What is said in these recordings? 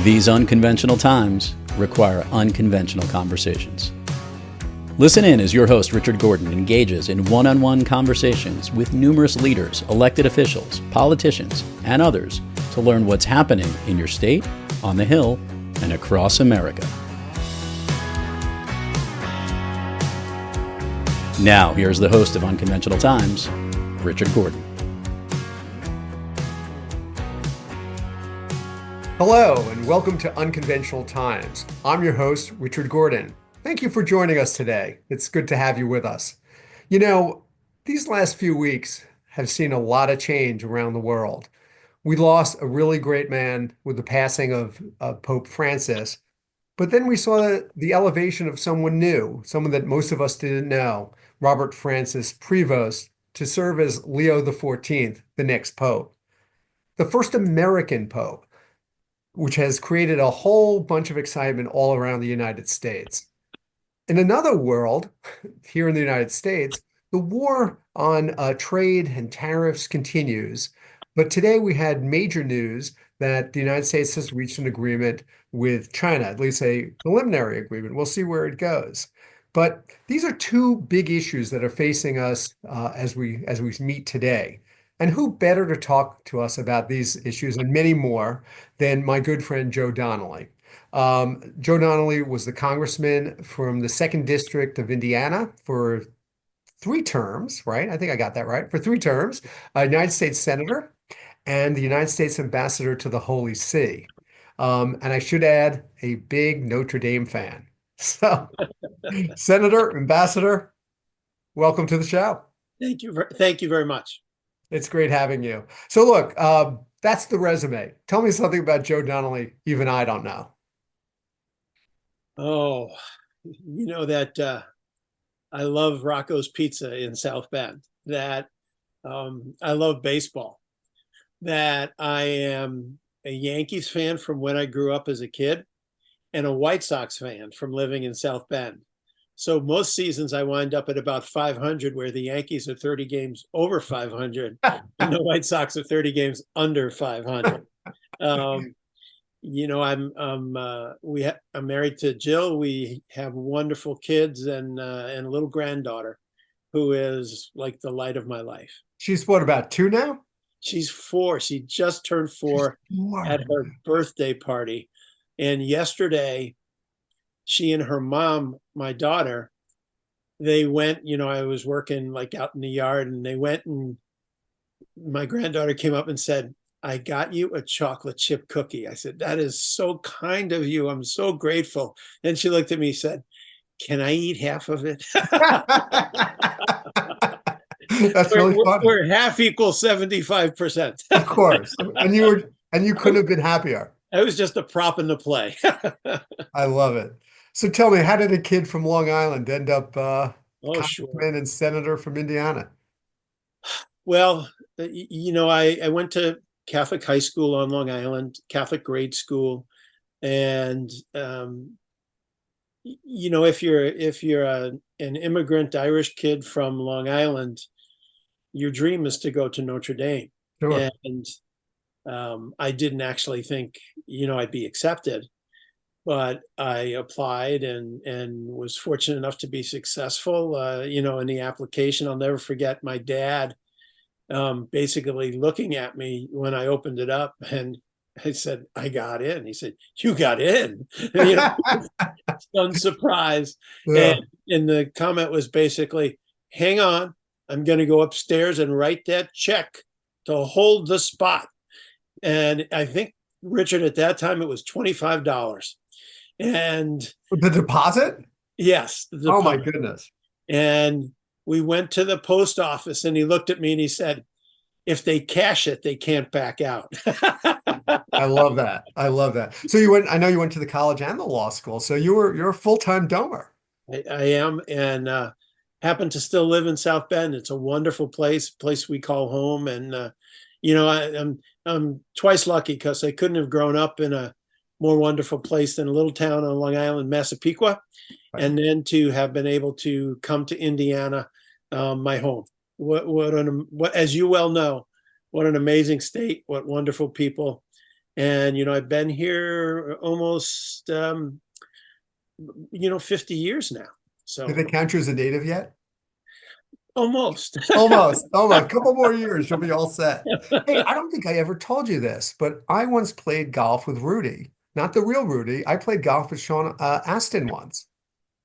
These unconventional times require unconventional conversations. Listen in as your host, Richard Gordon, engages in one-on-one conversations with numerous leaders, elected officials, politicians, and others to learn what's happening in your state, on the Hill, and across America. Now, here's the host of Unconventional Times, Richard Gordon. Hello, and welcome to Unconventional Times. I'm your host, Richard Gordon. Thank you for joining us today. It's good to have you with us. You know, these last few weeks have seen a lot of change around the world. We lost a really great man with the passing of Pope Francis, but then we saw the elevation of someone new, someone that most of us didn't know, Robert Francis Prevost, to serve as Leo XIV, the next pope. The first American pope, which has created a whole bunch of excitement all around the United States. In another world, here in the United States, the war on trade and tariffs continues. But today we had major news that the United States has reached an agreement with China, at least a preliminary agreement. We'll see where it goes. But these are two big issues that are facing us as we meet today. And who better to talk to us about these issues and many more than my good friend Joe Donnelly. Joe Donnelly was the congressman from the 2nd District of Indiana for 3 terms, right? I think I got that right. For 3 terms, a United States Senator and the United States Ambassador to the Holy See. And I should add, a big Notre Dame fan. So, Senator, Ambassador, welcome to the show. Thank you very much. It's great having you. So look, that's the resume. Tell me something about Joe Donnelly even I don't know. Oh, you know that I love Rocco's Pizza in South Bend, that I love baseball, that I am a Yankees fan from when I grew up as a kid, and a White Sox fan from living in South Bend. So most seasons I wind up at about 500, where the Yankees are 30 games over 500 and the White Sox are 30 games under 500. You know, I'm married to Jill. We have wonderful kids and a little granddaughter who is like the light of my life. She's what, about 2 now? She's 4. She just turned 4 at her birthday party. And yesterday, she and her mom, my daughter, they went, you know, I was working like out in the yard, and they went, and my granddaughter came up and said, "I got you a chocolate chip cookie." I said, "That is so kind of you. I'm so grateful." And she looked at me and said, "Can I eat half of it?" That's really funny. We're half equals 75%. Of course. And you couldn't have been happier. I was just a prop in the play. I love it. So tell me, how did a kid from Long Island end up congressman and senator from Indiana? Well, you know, I went to Catholic high school on Long Island, Catholic grade school, and you know, if you're an immigrant Irish kid from Long Island, your dream is to go to Notre Dame. Sure. And I didn't actually think, you know, I'd be accepted, but I applied and was fortunate enough to be successful, you know, in the application. I'll never forget my dad basically looking at me when I opened it up, and I said, "I got in." He said, "You got in?" You know, stunned surprise. Yeah. And the comment was basically, "Hang on, I'm going to go upstairs and write that check to hold the spot." And I think, Richard, at that time, it was $25. And The deposit? yes. Oh my goodness. And we went to the post office, and he looked at me and he said, "If they cash it, they can't back out." I love that. I love that. So I know you went to the college and the law school. So you're a full-time domer. I am, and happen to still live in South Bend. It's a wonderful place we call home. And you know, I'm twice lucky, because I couldn't have grown up in a more wonderful place than a little town on Long Island, Massapequa, right. And then to have been able to come to Indiana, my home. What as you well know, what an amazing state, what wonderful people, And, I've been here almost, 50 years now. Did So they count you as a native yet? almost. Almost. A couple more years, you'll be all set. Hey, I don't think I ever told you this, but I once played golf with Rudy. Not the real Rudy. I played golf with Sean Astin once.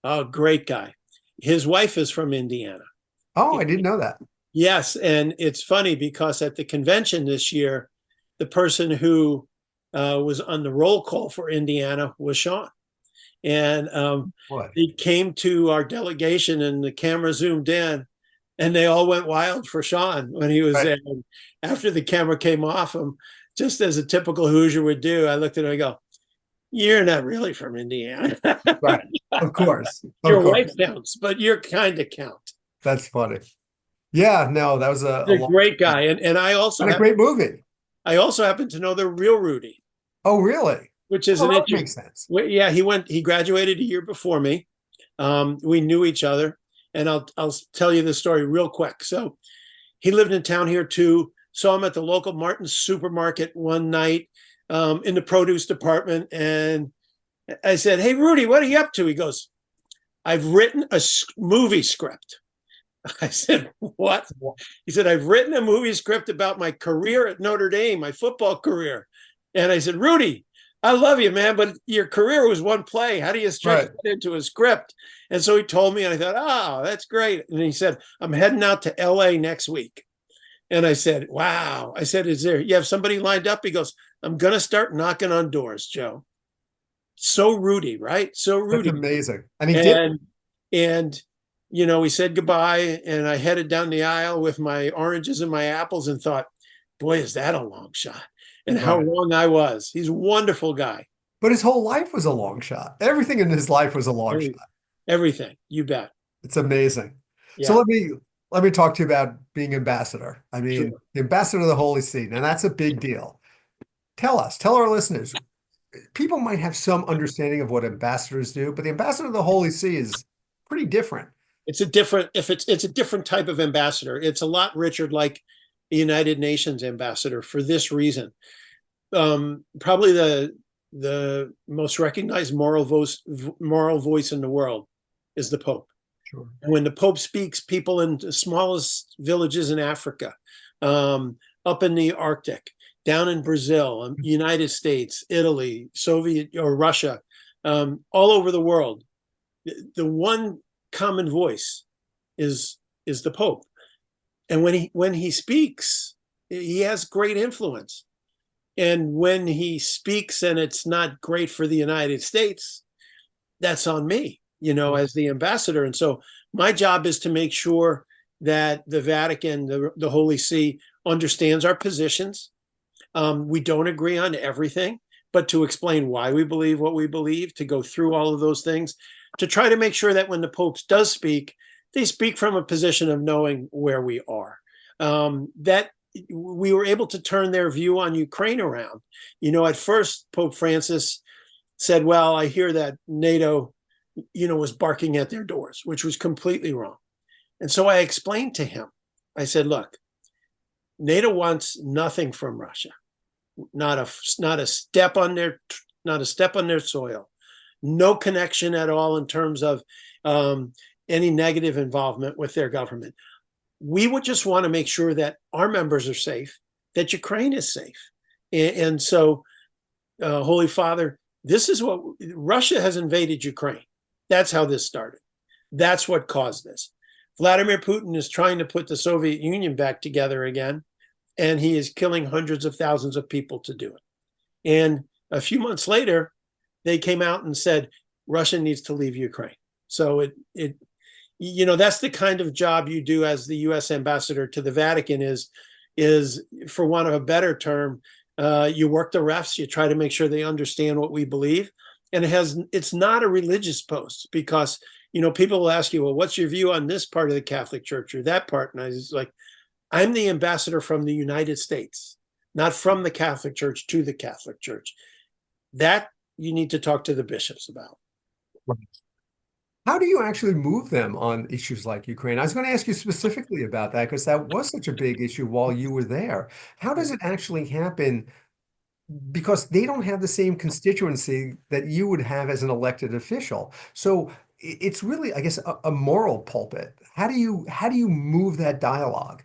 Oh, great guy. His wife is from Indiana. Oh, I didn't know that. Yes. And it's funny because at the convention this year, the person who was on the roll call for Indiana was Sean. And Boy. he came to our delegation and the camera zoomed in and they all went wild for Sean when he was there. And after the camera came off him, just as a typical Hoosier would do, I looked at him and go, "You're not really from Indiana." Right. Of course. Your wife counts, but you're kind of count. That's funny. Yeah, no, that was a great guy. And I also a great movie. I also happen to know the real Rudy. Oh, really? Which is that interesting. Makes sense. Yeah, he graduated a year before me. We knew each other. And I'll tell you the story real quick. So he lived in town here too. Saw him at the local Martin's supermarket one night in the produce department. And I said, "Hey, Rudy, what are you up to?" He goes, "I've written a movie script." I said, "What?" He said, "I've written a movie script about my career at Notre Dame, my football career." And I said, "Rudy, I love you, man, but your career was one play. How do you stretch it into a script?" And so he told me, and I thought, "Oh, that's great." And he said, "I'm heading out to LA next week." And I said, "Wow." I said, you have somebody lined up?" He goes, "I'm going to start knocking on doors, Joe." So Rudy, right? So Rudy. That's amazing. And he did. And, we said goodbye and I headed down the aisle with my oranges and my apples and thought, boy, is that a long shot. And how wrong I was. He's a wonderful guy. But his whole life was a long shot. Everything in his life was a long shot. Everything. You bet. It's amazing. Yeah. So let me talk to you about being ambassador. I mean, the ambassador of the Holy See. Now that's a big deal. Tell our listeners, people might have some understanding of what ambassadors do, but the ambassador of the Holy See is pretty different. It's a different type of ambassador. It's a lot, Richard, like the United Nations ambassador for this reason. Probably the most recognized moral voice in the world is the Pope. Sure. And when the Pope speaks, people in the smallest villages in Africa, up in the Arctic, down in Brazil, United States, Italy, Soviet or Russia, all over the world, the one common voice is the Pope. And when he speaks, he has great influence. And when he speaks and it's not great for the United States, that's on me, as the ambassador. And so my job is to make sure that the Vatican, the Holy See, understands our positions. We don't agree on everything, but to explain why we believe what we believe, to go through all of those things, to try to make sure that when the Pope does speak, they speak from a position of knowing where we are. That we were able to turn their view on Ukraine around. At first, Pope Francis said, "Well, I hear that NATO, was barking at their doors," which was completely wrong. And so I explained to him, I said, "Look, NATO wants nothing from Russia, not a step on their soil, no connection at all in terms of any negative involvement with their government. We would just want to make sure that our members are safe, that Ukraine is safe." And so, Holy Father, this is what Russia has invaded Ukraine. That's how this started. That's what caused this. Vladimir Putin is trying to put the Soviet Union back together again, and he is killing hundreds of thousands of people to do it. And a few months later, they came out and said, Russia needs to leave Ukraine. So that's the kind of job you do as the U.S. ambassador to the Vatican is for want of a better term, you work the refs, you try to make sure they understand what we believe. And it's not a religious post because, people will ask you, well, what's your view on this part of the Catholic Church or that part? And I was like, I'm the ambassador from the United States, not from the Catholic Church to the Catholic Church. That you need to talk to the bishops about. How do you actually move them on issues like Ukraine? I was going to ask you specifically about that because that was such a big issue while you were there. How does it actually happen because they don't have the same constituency that you would have as an elected official. So it's really, I guess, a moral pulpit. How do you move that dialogue?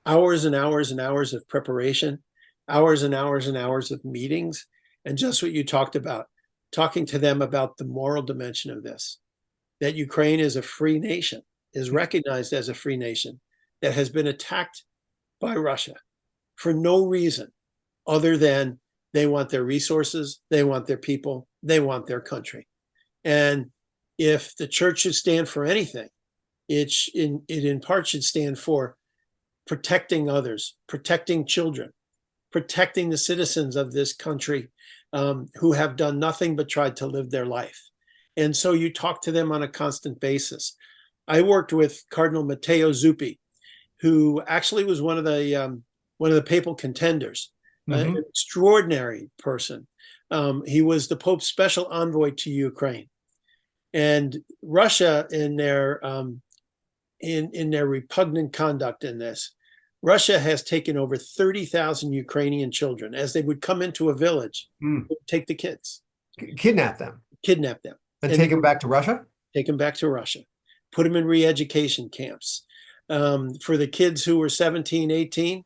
Hours and hours and hours of preparation, hours and hours and hours of meetings, and just what you talked about, talking to them about the moral dimension of this, that Ukraine is a free nation, is recognized as a free nation that has been attacked by Russia for no reason other than they want their resources, they want their people, they want their country. And if the church should stand for anything, it in part should stand for protecting others, protecting children, protecting the citizens of this country who have done nothing but tried to live their life. And so you talk to them on a constant basis. I worked with Cardinal Matteo Zuppi, who actually was one of the papal contenders, an extraordinary person. He was the Pope's special envoy to Ukraine, and Russia in their repugnant conduct in this. Russia has taken over 30,000 Ukrainian children. As they would come into a village, take the kids, Kidnap them and and take them back to Russia? take them back to Russia, put them in re-education camps. For the kids who were 17, 18,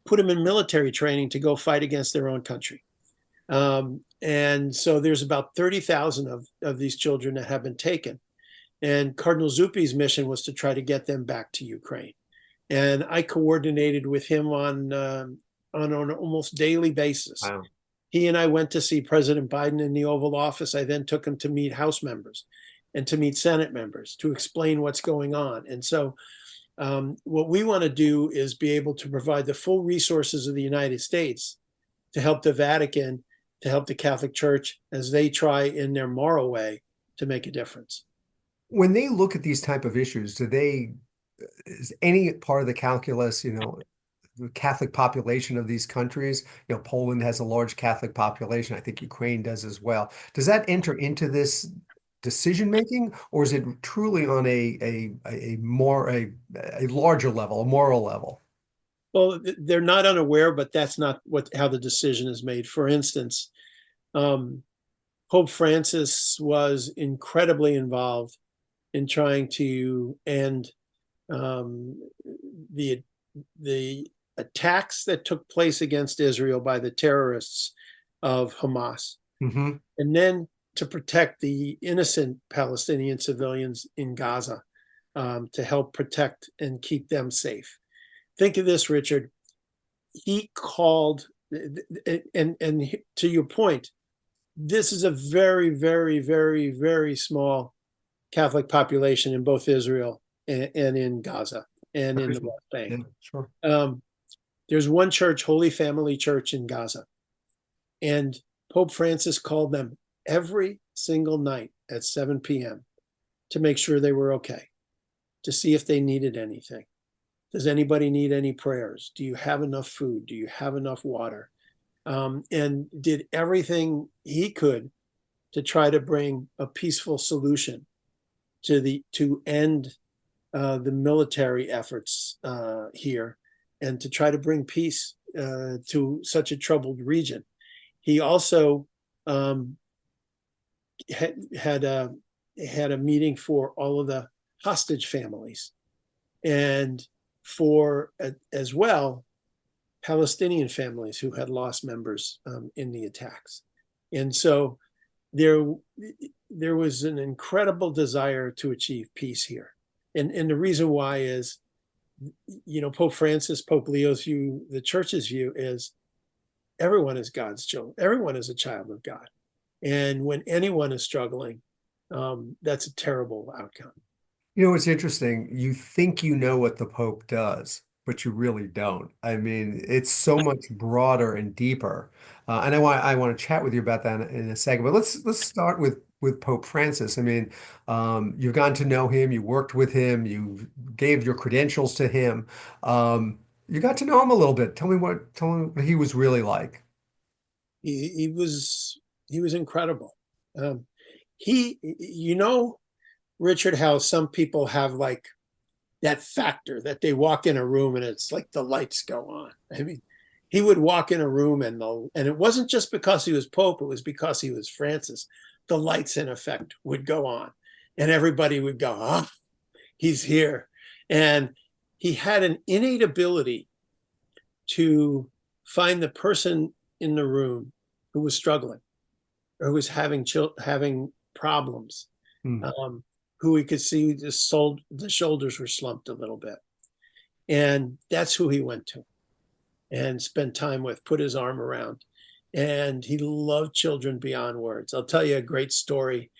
put them in military training to go fight against their own country. And so there's about 30,000 of these children that have been taken. And Cardinal Zuppi's mission was to try to get them back to Ukraine. And I coordinated with him on an almost daily basis. Wow. He and I went to see President Biden in the Oval Office. I then took him to meet House members and to meet Senate members to explain what's going on. And so what we want to do is be able to provide the full resources of the United States to help the Vatican, to help the Catholic Church as they try in their moral way to make a difference. When they look at these type of issues, is any part of the calculus, the Catholic population of these countries, Poland has a large Catholic population. I think Ukraine does as well. Does that enter into this decision making, or is it truly on a larger level, a moral level? Well, they're not unaware, but that's not how the decision is made. For instance, Pope Francis was incredibly involved in trying to end the attacks that took place against Israel by the terrorists of Hamas, and then to protect the innocent Palestinian civilians in Gaza, to help protect and keep them safe. Think of this, Richard. He called, and to your point, this is a very, very, very, very small Catholic population in both Israel and in Gaza and in the West Bank. Yeah, sure. There's one church, Holy Family Church in Gaza, and Pope Francis called them every single night at 7 p.m. to make sure they were okay, to see if they needed anything. Does anybody need any prayers? Do you have enough food? Do you have enough water? And did everything he could to try to bring a peaceful solution to end the military efforts here, and to try to bring peace to such a troubled region. He also had a meeting for all of the hostage families, and for as well Palestinian families who had lost members in the attacks. And so there was an incredible desire to achieve peace here. And the reason why is, Pope Francis, Pope Leo's view, the church's view is everyone is God's children. Everyone is a child of God. And when anyone is struggling, that's a terrible outcome. It's interesting. You think you know what the Pope does, but you really don't. I mean, it's so much broader and deeper. And I want to chat with you about that in a second. But let's start with Pope Francis. I mean, you've gotten to know him, you worked with him, you gave your credentials to him. You got to know him a little bit. Tell me what he was really like. He was incredible. Richard, how some people have like that factor that they walk in a room and it's like the lights go on. I mean, he would walk in a room and it wasn't just because he was Pope, it was because he was Francis. The lights in effect would go on and everybody would go, oh, he's here. And he had an innate ability to find the person in the room who was struggling or who was having problems, who he could see the shoulders were slumped a little bit. And that's who he went to and spent time with, put his arm around. And he loved children beyond words. I'll tell you a great story.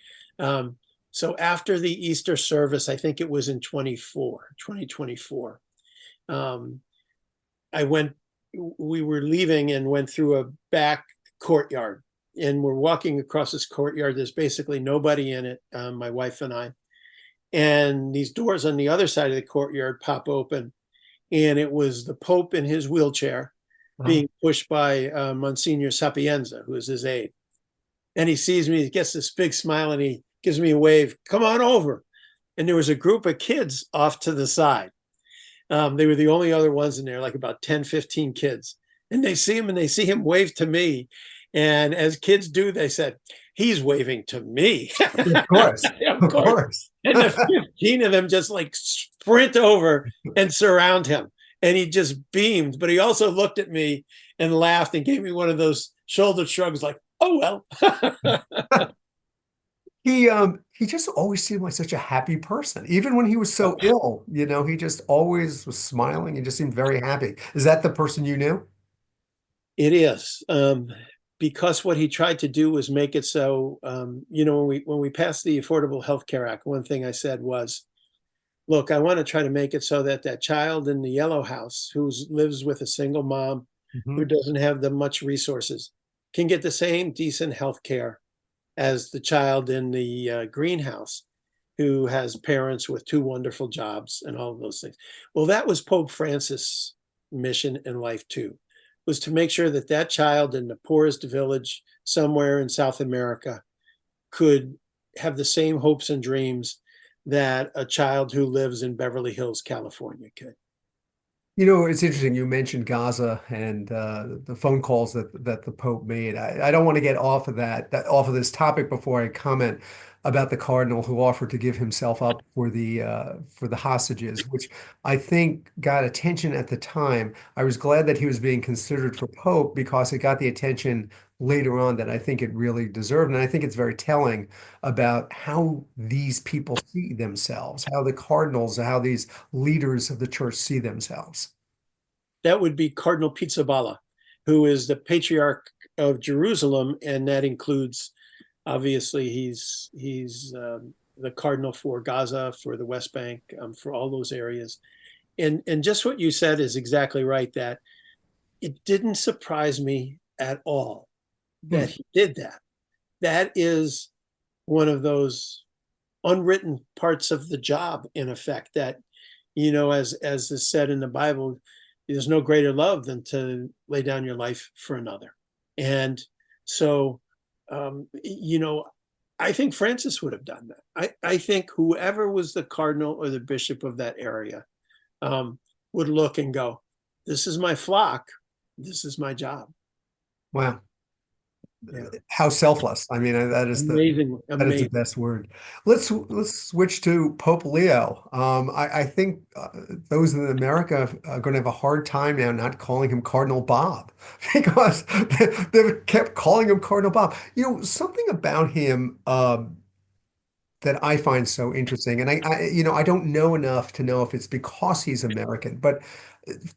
So after the Easter service, I think it was in 2024, we were leaving and went through a back courtyard, and we're walking across this courtyard. There's basically nobody in it, my wife and I. And these doors on the other side of the courtyard pop open, and it was the Pope in his wheelchair being pushed by Monsignor Sapienza, who is his aide. And he sees me, he gets this big smile, and he gives me a wave, come on over. And there was a group of kids off to the side. They were the only other ones in there, like about 10, 15 kids. And they see him and they see him wave to me. And as kids do, they said, he's waving to me. Of course. Of course. And the 15 of them just like sprint over and surround him. And he just beamed. But he also looked at me and laughed and gave me one of those shoulder shrugs like, oh, well. He just always seemed like such a happy person. Even when he was so ill, he just always was smiling. He just seemed very happy. Is that the person you knew? It is. Because what he tried to do was make it so, when we passed the Affordable Health Care Act, one thing I said was, look, I want to try to make it so that child in the yellow house who lives with a single mom who doesn't have the much resources can get the same decent health care as the child in the greenhouse who has parents with 2 wonderful jobs and all of those things. Well, that was Pope Francis' mission in life too, was to make sure that child in the poorest village somewhere in South America could have the same hopes and dreams that a child who lives in Beverly Hills, California could. It's interesting. You mentioned Gaza and the phone calls that the Pope made. I don't want to get off of off of this topic before I comment about the cardinal who offered to give himself up for the hostages, which I think got attention at the time. I was glad that he was being considered for Pope because it got the attention later on that I think it really deserved. And I think it's very telling about how these people see themselves, how the cardinals, how these leaders of the church see themselves. That would be Cardinal Pizzaballa, who is the Patriarch of Jerusalem, and that includes, obviously, he's the cardinal for Gaza, for the West Bank, for all those areas. And just what you said is exactly right, that it didn't surprise me at all that he did that. That is one of those unwritten parts of the job, in effect, that, as is said in the Bible, there's no greater love than to lay down your life for another. And so, I think Francis would have done that. I think whoever was the cardinal or the bishop of that area would look and go, this is my flock. This is my job. Wow. Yeah. How selfless. I mean, that is amazing. That is the best word. Let's switch to Pope Leo. I think those in America are going to have a hard time now not calling him Cardinal Bob because they've kept calling him Cardinal Bob. Something about him that I find so interesting, and I don't know enough to know if it's because he's American, but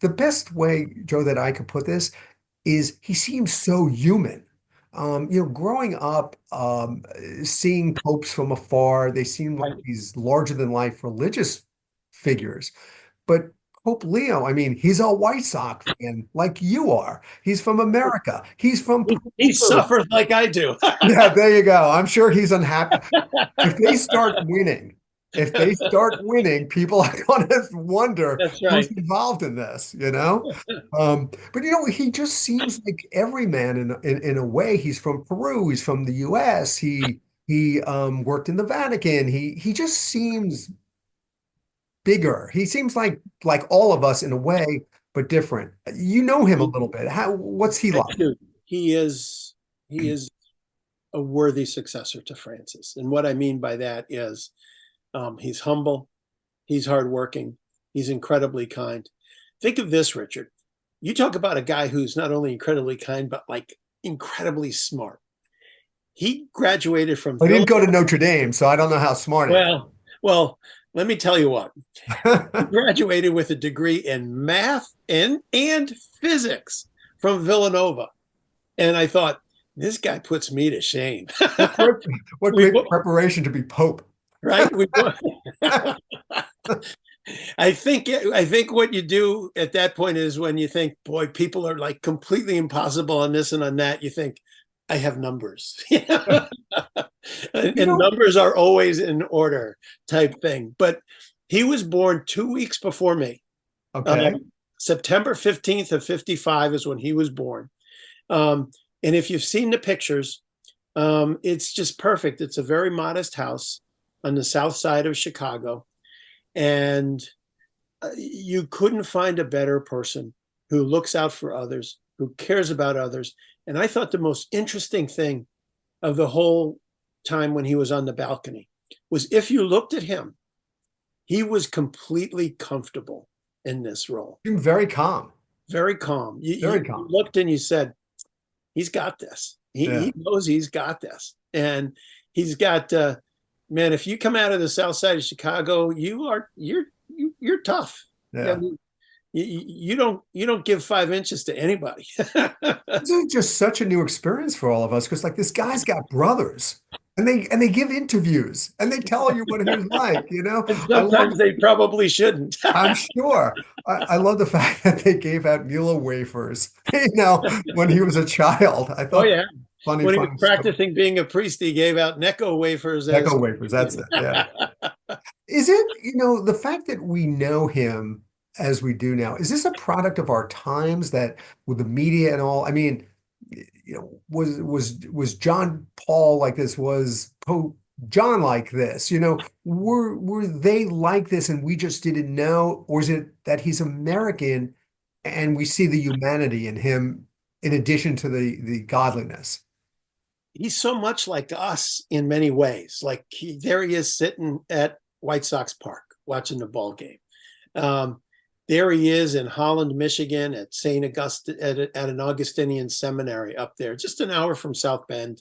the best way, Joe, that I could put this is he seems so human. Growing up, seeing popes from afar, they seem like these larger than life religious figures. But Pope Leo, I mean, he's a White Sox fan like you are. He's from America. He's from he suffers like I do. Yeah, there you go. I'm sure he's unhappy. If they start winning, people are going to wonder who's involved in this, But he just seems like every man in a way. He's from Peru. He's from the U.S. He worked in the Vatican. He just seems bigger. He seems like all of us in a way, but different. You know him a little bit. What's he I like? do. He is a worthy successor to Francis. And what I mean by that is he's humble, he's hardworking, he's incredibly kind. Think of this, Richard. You talk about a guy who's not only incredibly kind, but like incredibly smart. He graduated from I didn't go to Villanova. Notre Dame, so I don't know how smart he Well, let me tell you what. He is. graduated with a degree in math and physics from Villanova. And I thought, this guy puts me to shame. What we great preparation to be Pope. right? I think what you do at that point is when you think, boy, people are like completely impossible on this and on that, you think, I have numbers. And You know, numbers are always in order type thing. But he was born 2 weeks before me. okay. September 15th of 55 is when he was born. And if you've seen the pictures, it's just perfect. It's a very modest house on the south side of Chicago. And you couldn't find a better person who looks out for others, who cares about others. And I thought the most interesting thing of the whole time when he was on the balcony was if you looked at him, he was completely comfortable in this role. Seemed very calm. Very calm. Very You calm. looked and you said, he's got this. Yeah. He knows he's got this. And he's got man, if you come out of the south side of Chicago, you're tough. Yeah. You don't give 5 inches to anybody. This is just such a new experience for all of us because like this guy's got brothers and they give interviews and they tell you what he was like, you know. And sometimes they probably shouldn't. I'm sure. I love the fact that they gave out Milo wafers, you know, when he was a child. I Oh thought yeah. funny, When he funny was stuff. practicing being a priest, he gave out Necco wafers as Echo wafers, that's it. Yeah. Is it, you know, the fact that we know him as we do now, is this a product of our times that with the media and all? I mean, you know, was John Paul like this? Was Pope John like this? You know, were they like this and we just didn't know? Or is it that he's American and we see the humanity in him in addition to the godliness? He's so much like us in many ways. Like there he is sitting at White Sox Park watching the ball game. There he is in Holland, Michigan, at St. Augustine at an Augustinian seminary up there, just an hour from South Bend.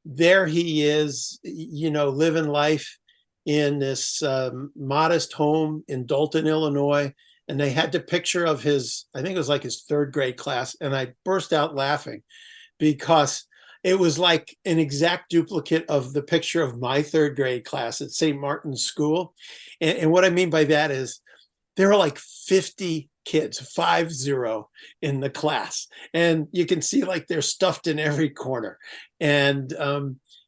There he is, you know, living life in this modest home in Dalton, Illinois. And they had the picture of his, I think it was like his third grade class. And I burst out laughing because it was like an exact duplicate of the picture of my third grade class at St. Martin's School. And what I mean by that is there are like 50 kids, 50 in the class. And you can see like they're stuffed in every corner. And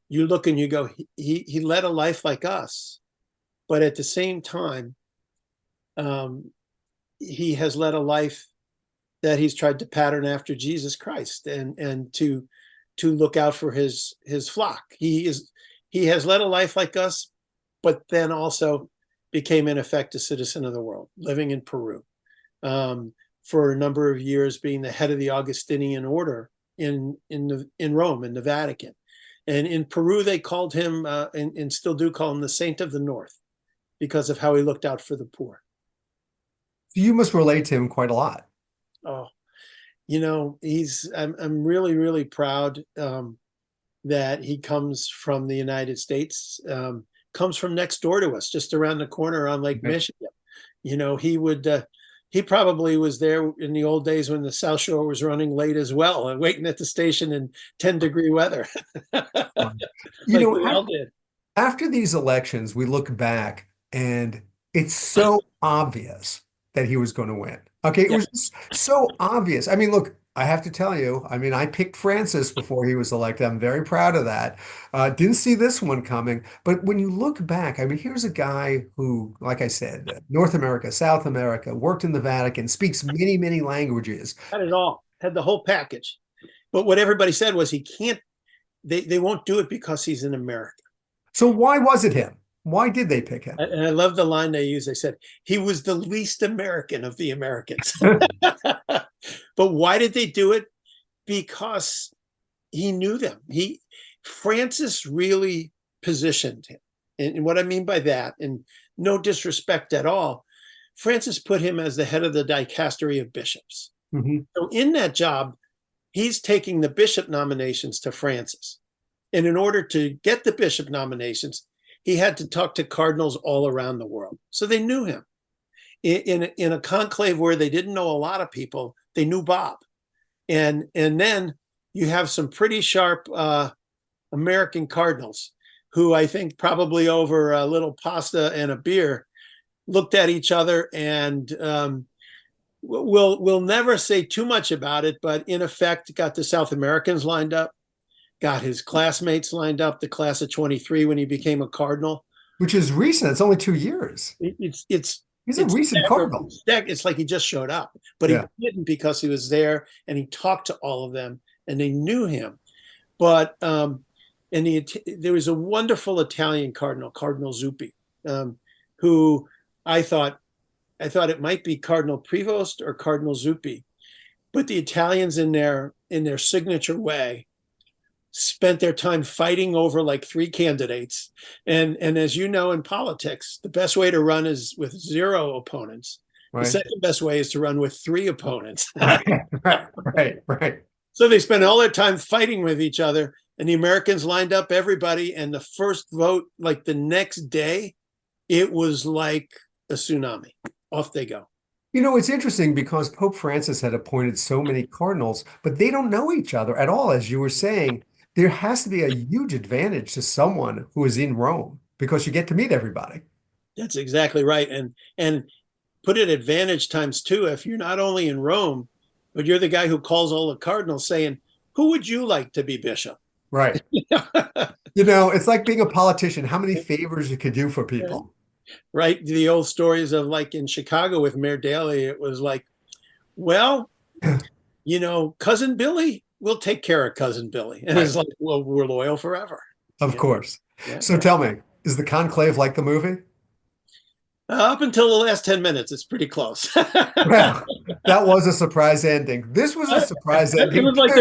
you look and you go, he led a life like us. But at the same time, he has led a life that he's tried to pattern after Jesus Christ and to look out for his flock. He has led a life like us, but then also became in effect a citizen of the world, living in Peru for a number of years, being the head of the Augustinian order in Rome, in the Vatican. And in Peru, they called him, and still do call him, the Saint of the North because of how he looked out for the poor. You must relate to him quite a lot. Oh, you know, I'm really, really proud that he comes from the United States, comes from next door to us, just around the corner on Lake Michigan. You know, he probably was there in the old days when the South Shore was running late as well and waiting at the station in 10-degree weather. You know, we all did. after these elections, we look back and it's so obvious that he was going to win. Okay, it was just so obvious. I mean, look, I have to tell you, I mean, I picked Francis before he was elected. I'm very proud of that. Didn't see this one coming. But when you look back, I mean, here's a guy who, like I said, North America, South America, worked in the Vatican, speaks many, many languages. Had it all, had the whole package. But what everybody said was he can't, they won't do it because he's in America. So why was it him? Why did they pick him? And I love the line they used. They said, he was the least American of the Americans. But why did they do it? Because he knew them. Francis really positioned him. And what I mean by that, and no disrespect at all, Francis put him as the head of the dicastery of bishops. Mm-hmm. So in that job, he's taking the bishop nominations to Francis. And in order to get the bishop nominations, he had to talk to cardinals all around the world. So they knew him. In a conclave where they didn't know a lot of people, they knew Bob. And then you have some pretty sharp American cardinals who I think probably over a little pasta and a beer looked at each other and we'll never say too much about it, but in effect got the South Americans lined up, got his classmates lined up, the class of 23 when he became a cardinal. Which is recent. It's only 2 years. He's a recent cardinal. It's like he just showed up, but he didn't, because he was there and he talked to all of them and they knew him. But there was a wonderful Italian cardinal, Cardinal Zuppi, who I thought it might be Cardinal Prevost or Cardinal Zuppi, but the Italians in their signature way spent their time fighting over like 3 candidates. And as you know, in politics, the best way to run is with 0 opponents. Right. The second best way is to run with 3 opponents. Right. So they spent all their time fighting with each other, and the Americans lined up everybody. And the first vote, like the next day, it was like a tsunami. Off they go. You know, it's interesting because Pope Francis had appointed so many cardinals, but they don't know each other at all. As you were saying, there has to be a huge advantage to someone who is in Rome because you get to meet everybody. That's exactly right. And put it advantage times 2 if you're not only in Rome, but you're the guy who calls all the cardinals saying, who would you like to be bishop? Right. You know, it's like being a politician, how many favors you could do for people. Right. The old stories of like in Chicago with Mayor Daley, it was like, well, Cousin Billy, we'll take care of Cousin Billy. And it's like, well, we're loyal forever. Of course. Yeah. So tell me, is the conclave like the movie? Up until the last 10 minutes, it's pretty close. Well, that was a surprise ending. This was a surprise ending. It was like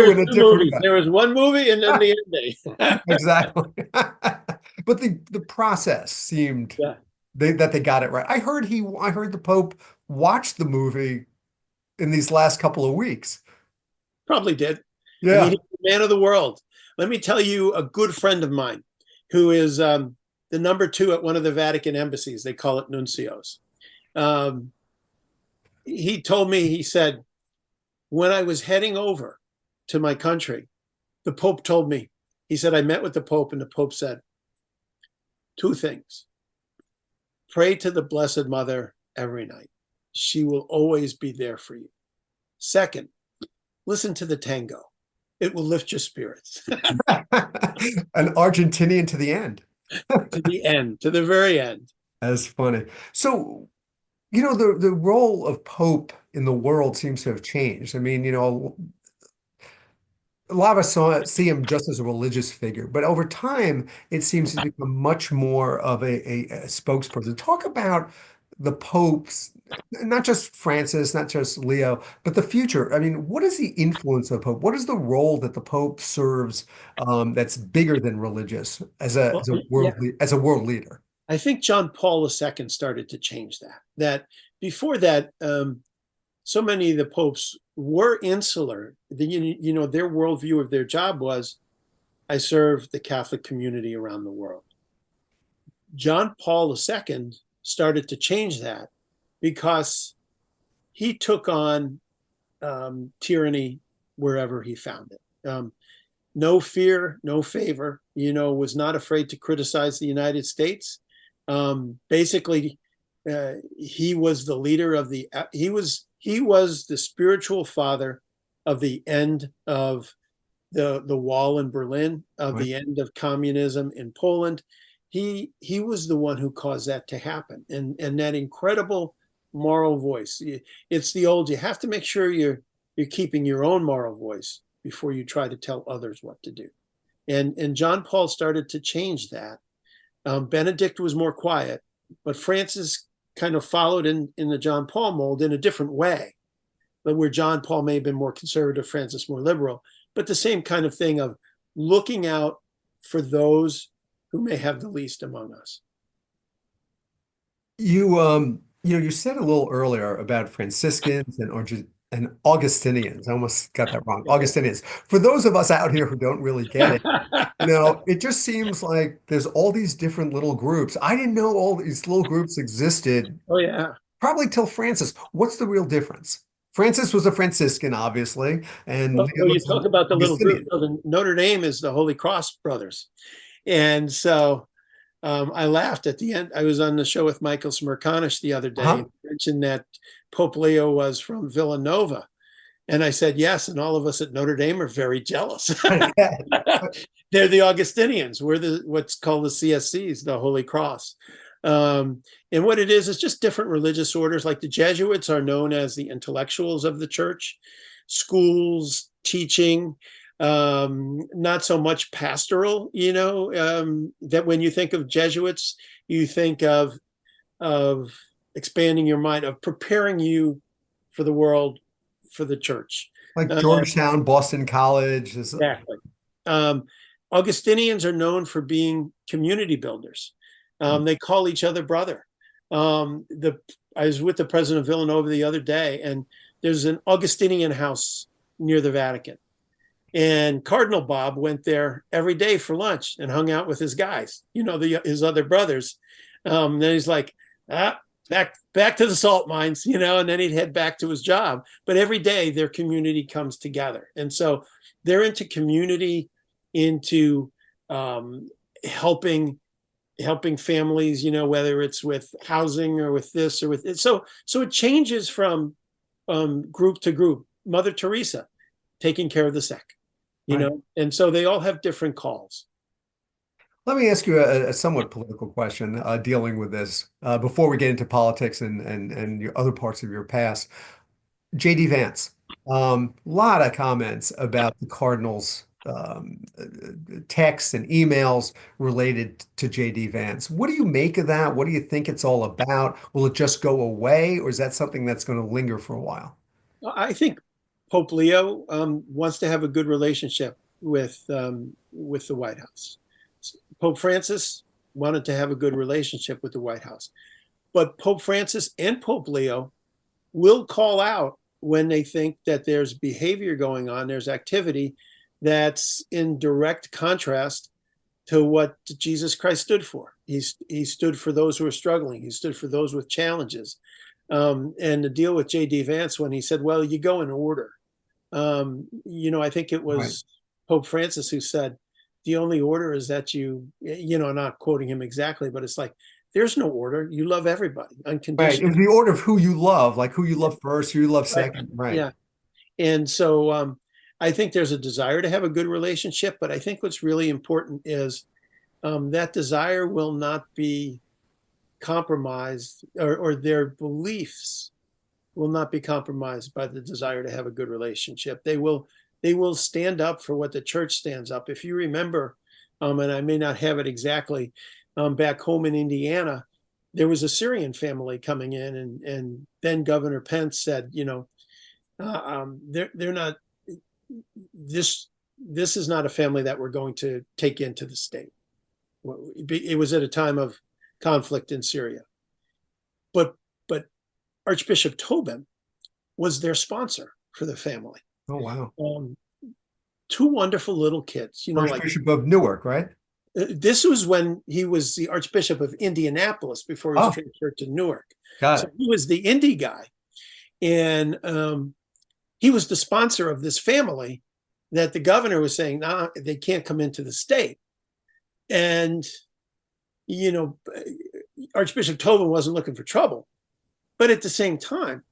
there was one movie and then the ending. Exactly. But the process seemed that they got it right. I heard the Pope watched the movie in these last couple of weeks. Probably did. Yeah. I mean, he's the man of the world. Let me tell you, a good friend of mine who is the number 2 at one of the Vatican embassies. They call it nuncios. He told me, he said, when I was heading over to my country, the Pope told me, he said, I met with the Pope and the Pope said 2 things. Pray to the Blessed Mother every night. She will always be there for you. Second, listen to the tango. It will lift your spirits. An Argentinian to the end. To the end, to the very end. That's funny. So, the role of Pope in the world seems to have changed. I mean, a lot of us see him just as a religious figure, but over time, it seems to become much more of a spokesperson. Talk about the popes, not just Francis, not just Leo, but the future. I mean, what is the influence of Pope? What is the role that the Pope serves that's bigger than religious as a world leader? I think John Paul II started to change that. That before that, so many of the popes were insular. Their worldview of their job was, I serve the Catholic community around the world. John Paul II started to change that because he took on tyranny wherever he found it. No fear, no favor, was not afraid to criticize the United States. Basically, he was the leader of he was the spiritual father of the end of the wall in Berlin, of the end of communism in Poland. He was the one who caused that to happen, and that incredible moral voice. It's the old, you have to make sure you're keeping your own moral voice before you try to tell others what to do. And John Paul started to change that. Benedict was more quiet, but Francis kind of followed in the John Paul mold in a different way, but where John Paul may have been more conservative, Francis more liberal, but the same kind of thing of looking out for those who may have the least among us. You said a little earlier about Franciscans and Augustinians. I almost got that wrong. Augustinians. For those of us out here who don't really get it, it just seems like there's all these different little groups. I didn't know all these little groups existed. Oh, yeah. Probably till Francis. What's the real difference? Francis was a Franciscan, obviously, and Well, Leo you was talk an about the little group. Augustinian. So the Notre Dame is the Holy Cross brothers. And so I laughed at the end. I was on the show with Michael Smerconish the other day, Uh-huh. and he mentioned that Pope Leo was from Villanova. And I said, yes. And all of us at Notre Dame are very jealous. They're the Augustinians. We're what's called the CSCs, the Holy Cross. And what it is just different religious orders. Like the Jesuits are known as the intellectuals of the church, schools, teaching, not so much pastoral, that when you think of Jesuits, you think of expanding your mind, of preparing you for the world, for the church. Like Georgetown, Boston College. Exactly. Augustinians are known for being community builders. They call each other brother. I was with the president of Villanova the other day, and there's an Augustinian house near the Vatican. And Cardinal Bob went there every day for lunch and hung out with his guys, his other brothers. Then he's like, back to the salt mines, and then he'd head back to his job. But every day their community comes together. And so they're into community, into helping families, whether it's with housing or with this or with it. So it changes from group to group. Mother Teresa taking care of the sick, and so they all have different calls. Let me ask you a somewhat political question dealing with this before we get into politics and your other parts of your past. J.D. Vance, lot of comments about the Cardinals' texts and emails related to J.D. Vance. What do you make of that? What do you think it's all about? Will it just go away, or is that something that's going to linger for a while? I think Pope Leo wants to have a good relationship with the White House. Pope Francis wanted to have a good relationship with the White House. But Pope Francis and Pope Leo will call out when they think that there's behavior going on, there's activity that's in direct contrast to what Jesus Christ stood for. He stood for those who are struggling. He stood for those with challenges. And the deal with J.D. Vance, when he said, well, you go in order. I think it was Pope Francis who said, the only order is that not quoting him exactly, but it's like, there's no order. You love everybody unconditionally. Right. It was the order of who you love, like who you love first, who you love second. Right. Yeah. And so I think there's a desire to have a good relationship, but I think what's really important is that desire will not be compromised, or their beliefs will not be compromised by the desire to have a good relationship. They will stand up for what the church stands up. If you remember, and I may not have it exactly, back home in Indiana, there was a Syrian family coming in, and then Governor Pence said, they're not. This is not a family that we're going to take into the state. It was at a time of conflict in Syria, but Archbishop Tobin was their sponsor for the family. Oh, wow. Two wonderful little kids, Archbishop of Newark, right? This was when he was the Archbishop of Indianapolis before he was transferred to Newark. So he was the Indy guy. And he was the sponsor of this family that the governor was saying, nah, they can't come into the state. And, Archbishop Tobin wasn't looking for trouble. But at the same time,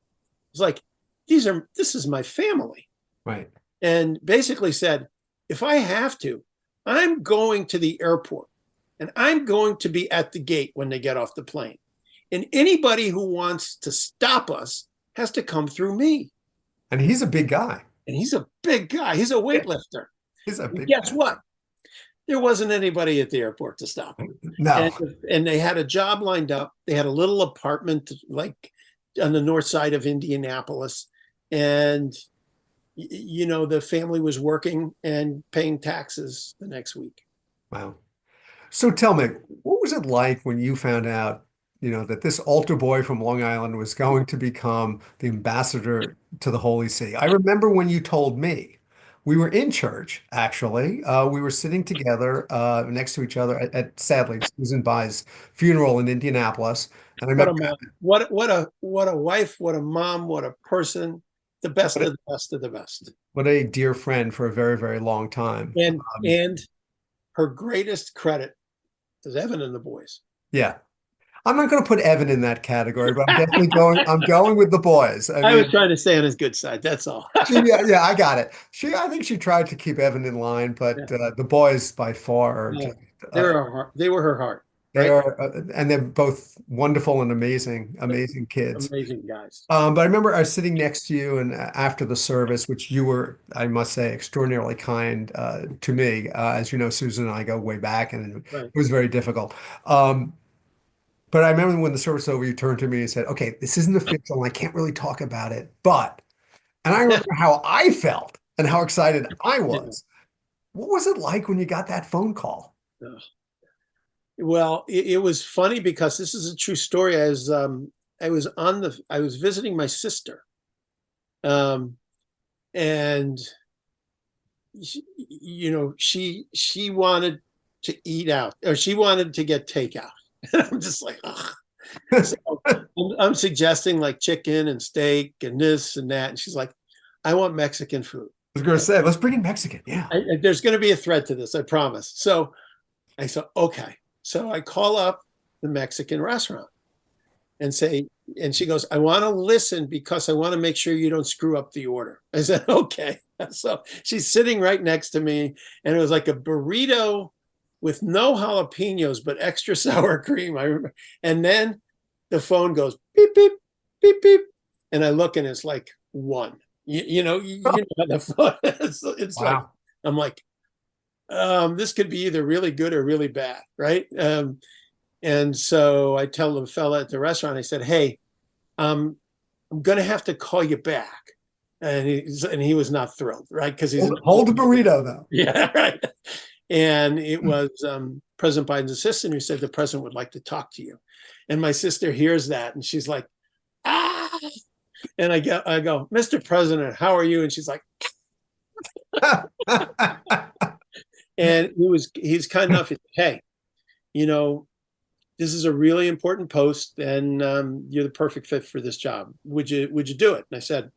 it's like, this is my family. Right. And basically said, if I have to, I'm going to the airport and I'm going to be at the gate when they get off the plane. And anybody who wants to stop us has to come through me. And he's a big guy. And he's a big guy. He's a weightlifter. He's a big guy. Guess what? there wasn't anybody at the airport to stop them. No. And they had a job lined up. They had a little apartment like on the north side of Indianapolis. And, the family was working and paying taxes the next week. Wow. So tell me, what was it like when you found out, that this altar boy from Long Island was going to become the ambassador to the Holy See? I remember when you told me. We were in church, actually. We were sitting together next to each other at sadly, Susan Bai's funeral in Indianapolis. And I What a remember mom. What a wife, what a mom, what a person, the best of the best of the best. what a dear friend for a very, very long time. And her greatest credit is Evan and the boys. Yeah. I'm not going to put Evan in that category, but I'm going with the boys. I was trying to stay on his good side. That's all. Yeah, I got it. I think she tried to keep Evan in line, but the boys by far are they were her heart. they Right? are, and they're both wonderful and amazing kids. Amazing guys. But I remember I was sitting next to you, and after the service, which you were, I must say, extraordinarily kind to me. As you know, Susan and I go way back, and Right. it was very difficult. But I remember when the service was over, you turned to me and said, "Okay, this isn't official, and I can't really talk about it, but," and I remember how I felt and how excited I was. What was it like when you got that phone call? Well, it was funny because this is a true story. I was visiting my sister, and she wanted to eat out, or she wanted to get takeout. I'm just like, ugh. So I'm suggesting like chicken and steak and this and that, and she's like, I want Mexican food. I was going to say, let's bring in Mexican. Yeah. There's going to be a thread to this, I promise. So I said, okay. So I call up the Mexican restaurant and she goes, I want to listen because I want to make sure you don't screw up the order. I said, okay. So she's sitting right next to me, and it was like a burrito with no jalapenos, but extra sour cream. I remember. And then the phone goes beep, beep, beep, beep. And I look, and it's like one. You know how the phone is. It's Wow. like, I'm like, this could be either really good or really bad, right? And so I tell the fella at the restaurant, I said, hey, I'm going to have to call you back. And he was not thrilled, right? Because he's hold the burrito, though. Yeah, right. And it was President Biden's assistant who said the president would like to talk to you. And my sister hears that, and she's like, ah. And I go, Mr. President, how are you? And she's like, and he's kind enough. Hey, this is a really important post, and you're the perfect fit for this job. Would you do it? And I said,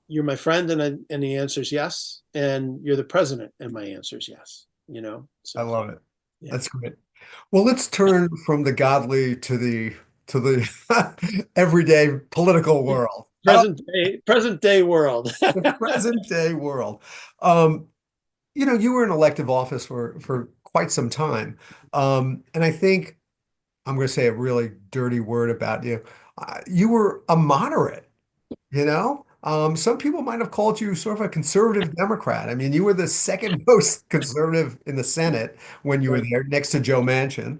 you're my friend, and the answer is yes. And you're the president, and my answer is yes. So, I love it. Yeah. That's great. Well, let's turn from the godly to the everyday political world. Present day world. The present day world. You were in elective office for quite some time. And I think I'm going to say a really dirty word about you. You were a moderate, Some people might have called you sort of a conservative Democrat. I mean, you were the second most conservative in the Senate when you were there, next to Joe Manchin.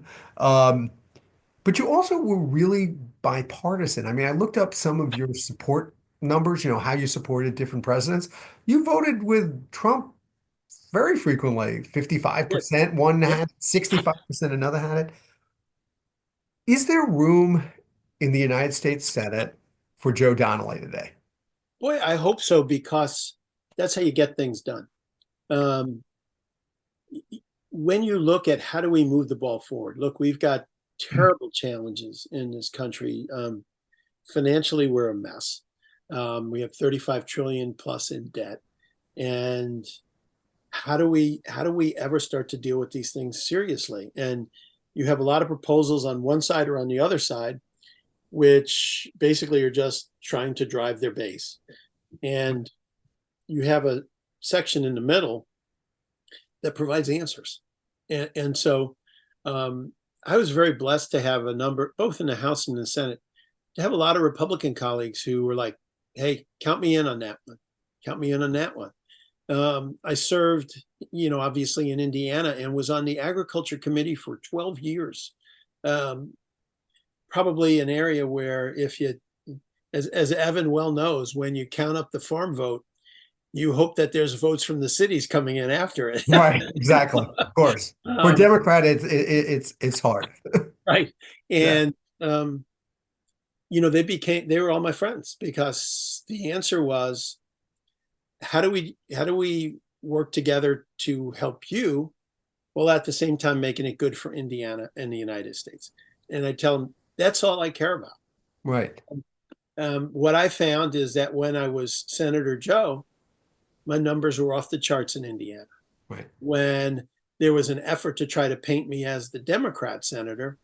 But you also were really bipartisan. I mean, I looked up some of your support numbers, how you supported different presidents. You voted with Trump very frequently. 55%, one had it, 65% another had it. Is there room in the United States Senate for Joe Donnelly today? Boy, I hope so, because that's how you get things done. When you look at how do we move the ball forward, look, we've got terrible challenges in this country. Financially, we're a mess. We have 35 trillion plus in debt. And how do we ever start to deal with these things seriously? And you have a lot of proposals on one side or on the other side, which basically are just trying to drive their base. And you have a section in the middle that provides answers. And so I was very blessed to have a number, both in the House and the Senate, to have a lot of Republican colleagues who were like, hey, count me in on that one. Count me in on that one. I served, obviously in Indiana, and was on the agriculture committee for 12 years. Probably an area where, if you, as Evan well knows, when you count up the farm vote, you hope that there's votes from the cities coming in after it. Right, exactly. Of course. For Um, Democrat, it's hard. right. Yeah. And, they were all my friends, because the answer was, how do we work together to help you, while at the same time making it good for Indiana and the United States? And I tell them, that's all I care about. Right. What I found is that when I was Senator Joe, my numbers were off the charts in Indiana. Right. When there was an effort to try to paint me as the Democrat senator,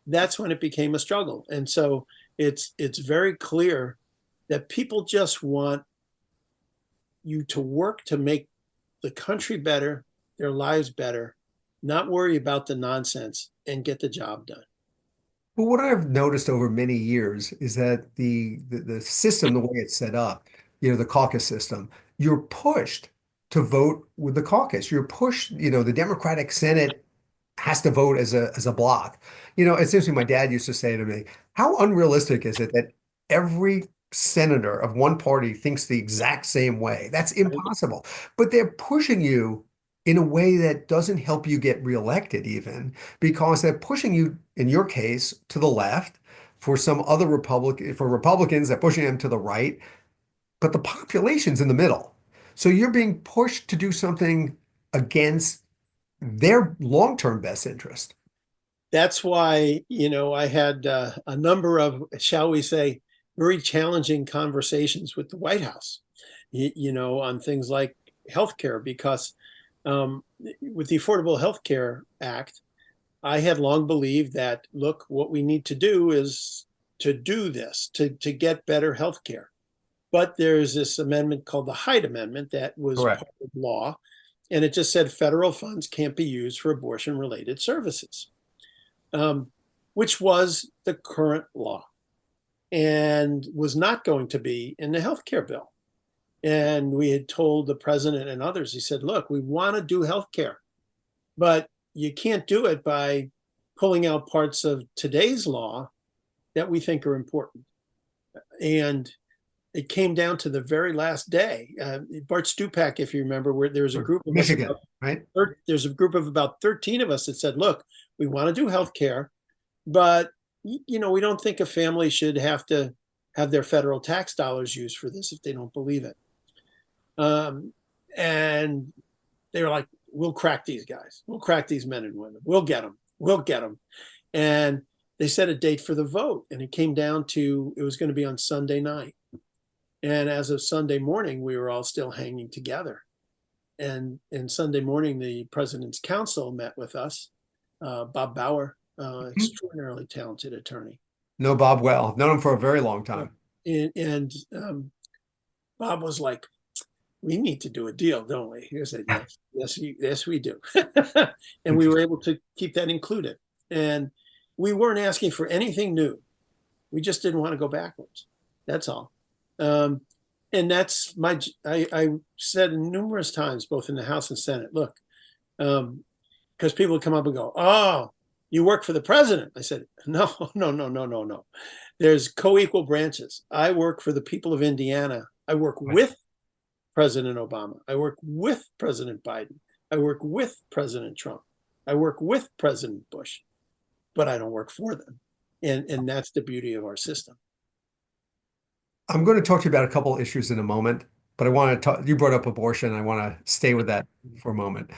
that's when it became a struggle. And so it's very clear that people just want you to work to make the country better, their lives better, not worry about the nonsense, and get the job done. But what I've noticed over many years is that the system, the way it's set up, the caucus system, you're pushed to vote with the caucus. You're pushed, the Democratic Senate has to vote as a block. Essentially, my dad used to say to me, how unrealistic is it that every senator of one party thinks the exact same way? That's impossible. But they're pushing you in a way that doesn't help you get reelected, even because they're pushing you, in your case, to the left. For Republicans, they're pushing them to the right, but the population's in the middle. So you're being pushed to do something against their long-term best interest. That's why, I had a number of, shall we say, very challenging conversations with the White House, on things like healthcare, because with the Affordable Health Care Act, I had long believed that, look, what we need to do is to do this, to get better health care. But there's this amendment called the Hyde Amendment that was Correct. part of law, and it just said federal funds can't be used for abortion-related services, which was the current law and was not going to be in the health care bill. And we had told the president and others, he said, look, we want to do health care, but you can't do it by pulling out parts of today's law that we think are important. And it came down to the very last day. Bart Stupak, if you remember, where there was a group of Michigan, right? There's a group of about 13 of us that said, look, we want to do health care, but we don't think a family should have to have their federal tax dollars used for this if they don't believe it. And they were like, we'll crack these guys. We'll crack these men and women. We'll get them. We'll get them. And they set a date for the vote. And it came down to, it was going to be on Sunday night. And as of Sunday morning, we were all still hanging together. And Sunday morning, the president's counsel met with us, Bob Bauer, extraordinarily talented attorney. Know Bob well. I've known him for a very long time. And Bob was like, we need to do a deal, don't we? He said, yes, we do. And we were able to keep that included. And we weren't asking for anything new. We just didn't want to go backwards. That's all. And that's I said numerous times, both in the House and Senate, look, because people would come up and go, oh, you work for the president. I said, no. There's co-equal branches. I work for the people of Indiana. I work with President Obama. I work with President Biden. I work with President Trump. I work with President Bush, but I don't work for them. And that's the beauty of our system. I'm going to talk to you about a couple of issues in a moment, but I want to talk, you brought up abortion. I want to stay with that for a moment.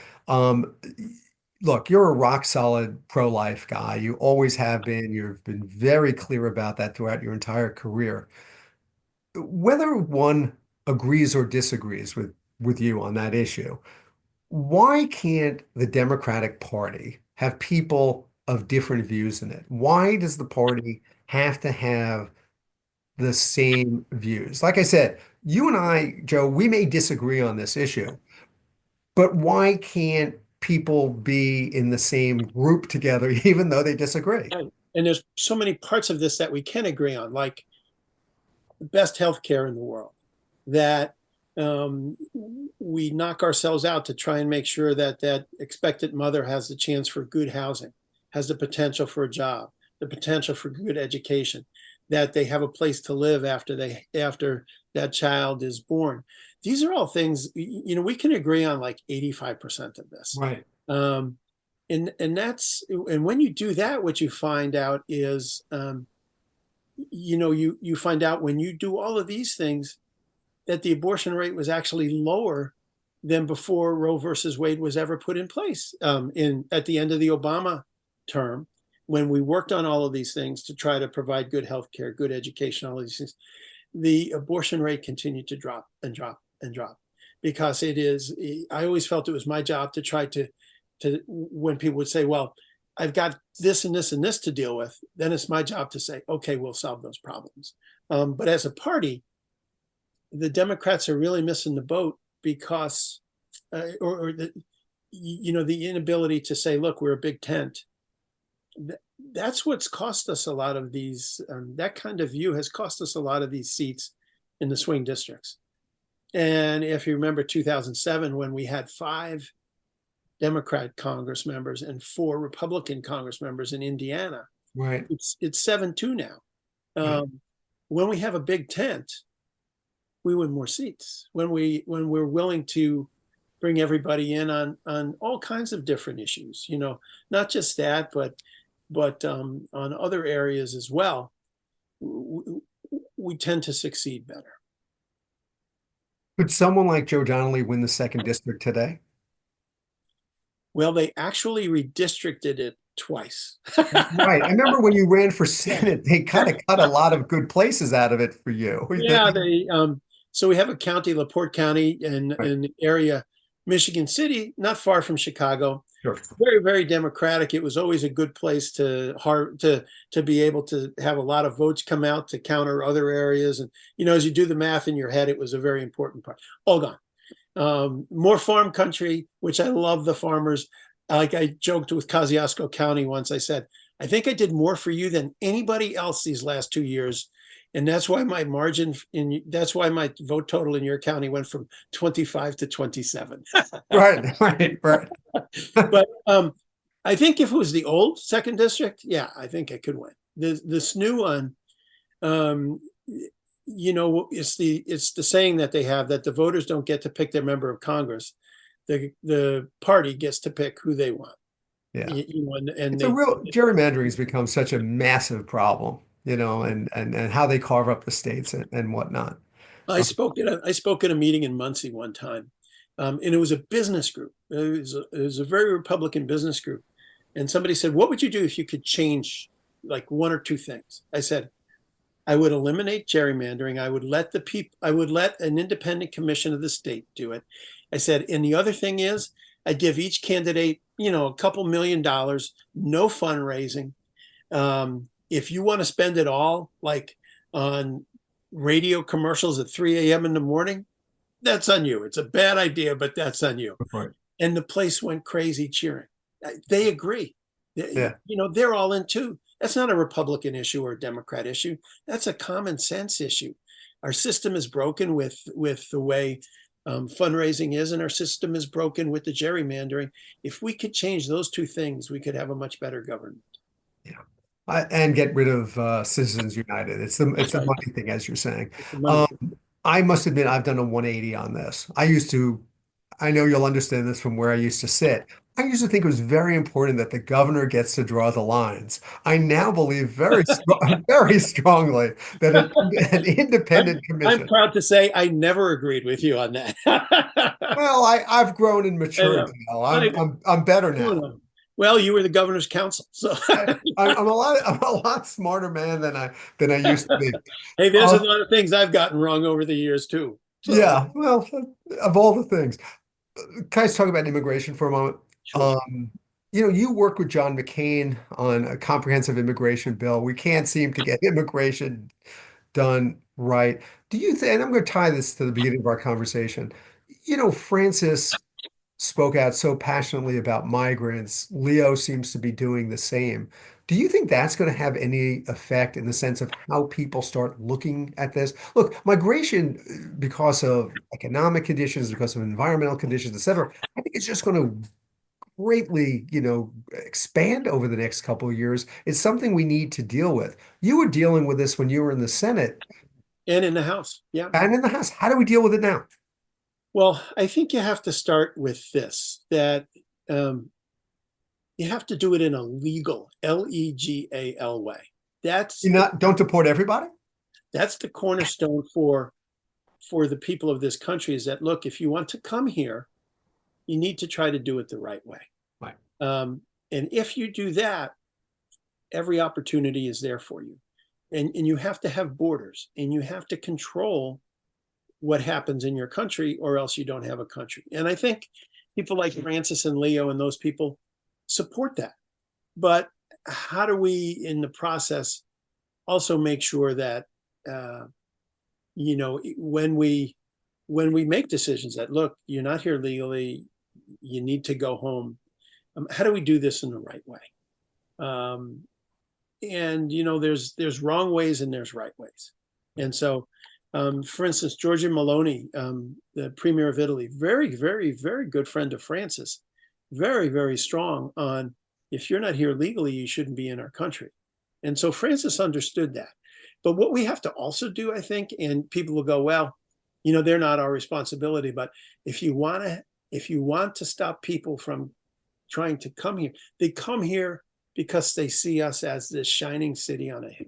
Look, you're a rock solid pro-life guy. You always have been. You've been very clear about that throughout your entire career. Whether one agrees or disagrees with you on that issue, why can't the Democratic Party have people of different views in it? Why does the party have to have the same views? Like I said, you and I, Joe, we may disagree on this issue, but why can't people be in the same group together even though they disagree? And there's so many parts of this that we can agree on, like the best healthcare in the world, that um, we knock ourselves out to try and make sure that that expectant mother has the chance for good housing, has the potential for a job, the potential for good education, that they have a place to live after that child is born. These are all things, we can agree on like 85% of this. Right. Um, and when you do that, what you find out is, you find out when you do all of these things that the abortion rate was actually lower than before Roe versus Wade was ever put in place. At the end of the Obama term, when we worked on all of these things to try to provide good health care, good education, all of these things, the abortion rate continued to drop and drop and drop, because I always felt it was my job to try to when people would say, well, I've got this and this and this to deal with, then it's my job to say, okay, we'll solve those problems. But as a party, the Democrats are really missing the boat because, the inability to say, look, we're a big tent. That's what's cost us a lot of these. That kind of view has cost us a lot of these seats in the swing districts. And if you remember 2007, when we had 5 Democrat Congress members and 4 Republican Congress members in Indiana, Right. it's 7-2 now. Right. When we have a big tent, we win more seats. When we're willing to bring everybody in on all kinds of different issues, not just that, but on other areas as well, we tend to succeed better. Could someone like Joe Donnelly win the second district today? Well, they actually redistricted it twice. Right. I remember when you ran for Senate, they kind of cut a lot of good places out of it for you. Yeah, so we have a county, LaPorte County, in the area, Michigan City, not far from Chicago. Sure. Very, very democratic. It was always a good place to be able to have a lot of votes come out to counter other areas. And, as you do the math in your head, it was a very important part. All gone. More farm country, which I love the farmers. Like I joked with Kosciuszko County once, I said, I think I did more for you than anybody else these last 2 years. And that's why my that's why my vote total in your county went from 25 to 27. Right. But I think if it was the old second district, yeah, I think I could win. This new one, it's the saying that they have, that the voters don't get to pick their member of Congress. The party gets to pick who they want. Yeah. And it's a real gerrymandering has become such a massive problem, and how they carve up the states and whatnot. I spoke at a meeting in Muncie one time, and it was a business group. It was a very Republican business group, and somebody said, "What would you do if you could change like 1 or 2 things?" I said, "I would eliminate gerrymandering. I would let an independent commission of the state do it." I said, and the other thing is, I'd give each candidate, a couple $1 million, no fundraising. If you want to spend it all, like on radio commercials at 3 a.m. in the morning, that's on you. It's a bad idea, but that's on you. Right. And the place went crazy cheering. They agree. Yeah. They're all in too. That's not a Republican issue or a Democrat issue. That's a common sense issue. Our system is broken with the way fundraising is, and our system is broken with the gerrymandering. If we could change those 2 things, we could have a much better government. Yeah. And get rid of Citizens United. It's the money thing, as you're saying. I must admit, I've done a 180 on this. I know you'll understand this from where I used to sit. I used to think it was very important that the governor gets to draw the lines. I now believe very strongly that an independent commission. I'm proud to say I never agreed with you on that. Well, I've grown and matured now. I'm better now. Well, you were the governor's counsel, so I'm a lot smarter man than I used to be. Hey, there's a lot of things I've gotten wrong over the years too. So. Yeah, well, of all the things, can I talk about immigration for a moment? Sure. You work with John McCain on a comprehensive immigration bill. We can't seem to get immigration done right. Do you think, and I'm going to tie this to the beginning of our conversation, Francis spoke out so passionately about migrants. Leo seems to be doing the same. Do you think that's going to have any effect in the sense of how people start looking at this? Look, migration, because of economic conditions, because of environmental conditions, et cetera, I think it's just going to greatly, expand over the next couple of years. It's something we need to deal with. You were dealing with this when you were in the Senate And in the House. Yeah. and in the House. How do we deal with it now? Well, I think you have to start with this, that um, you have to do it in a legal, legal way. That's Don't deport everybody? that's the cornerstone for the people of this country, is that, look, if you want to come here, you need to try to do it the right way. Right. And if you do that, every opportunity is there for you. And you have to have borders, and you have to control what happens in your country, or else you don't have a country. And I think people like Francis and Leo and those people support that. But how do we, in the process, also make sure that when we make decisions that, look, you're not here legally, you need to go home. How do we do this in the right way? And there's wrong ways and there's right ways. And so, for instance, Giorgia Meloni, the premier of Italy, very, very, very good friend of Francis, very, very strong on, if you're not here legally, you shouldn't be in our country. And so Francis understood that. But what we have to also do, I think, and people will go, well, they're not our responsibility. But if you want to stop people from trying to come here, they come here because they see us as this shining city on a hill.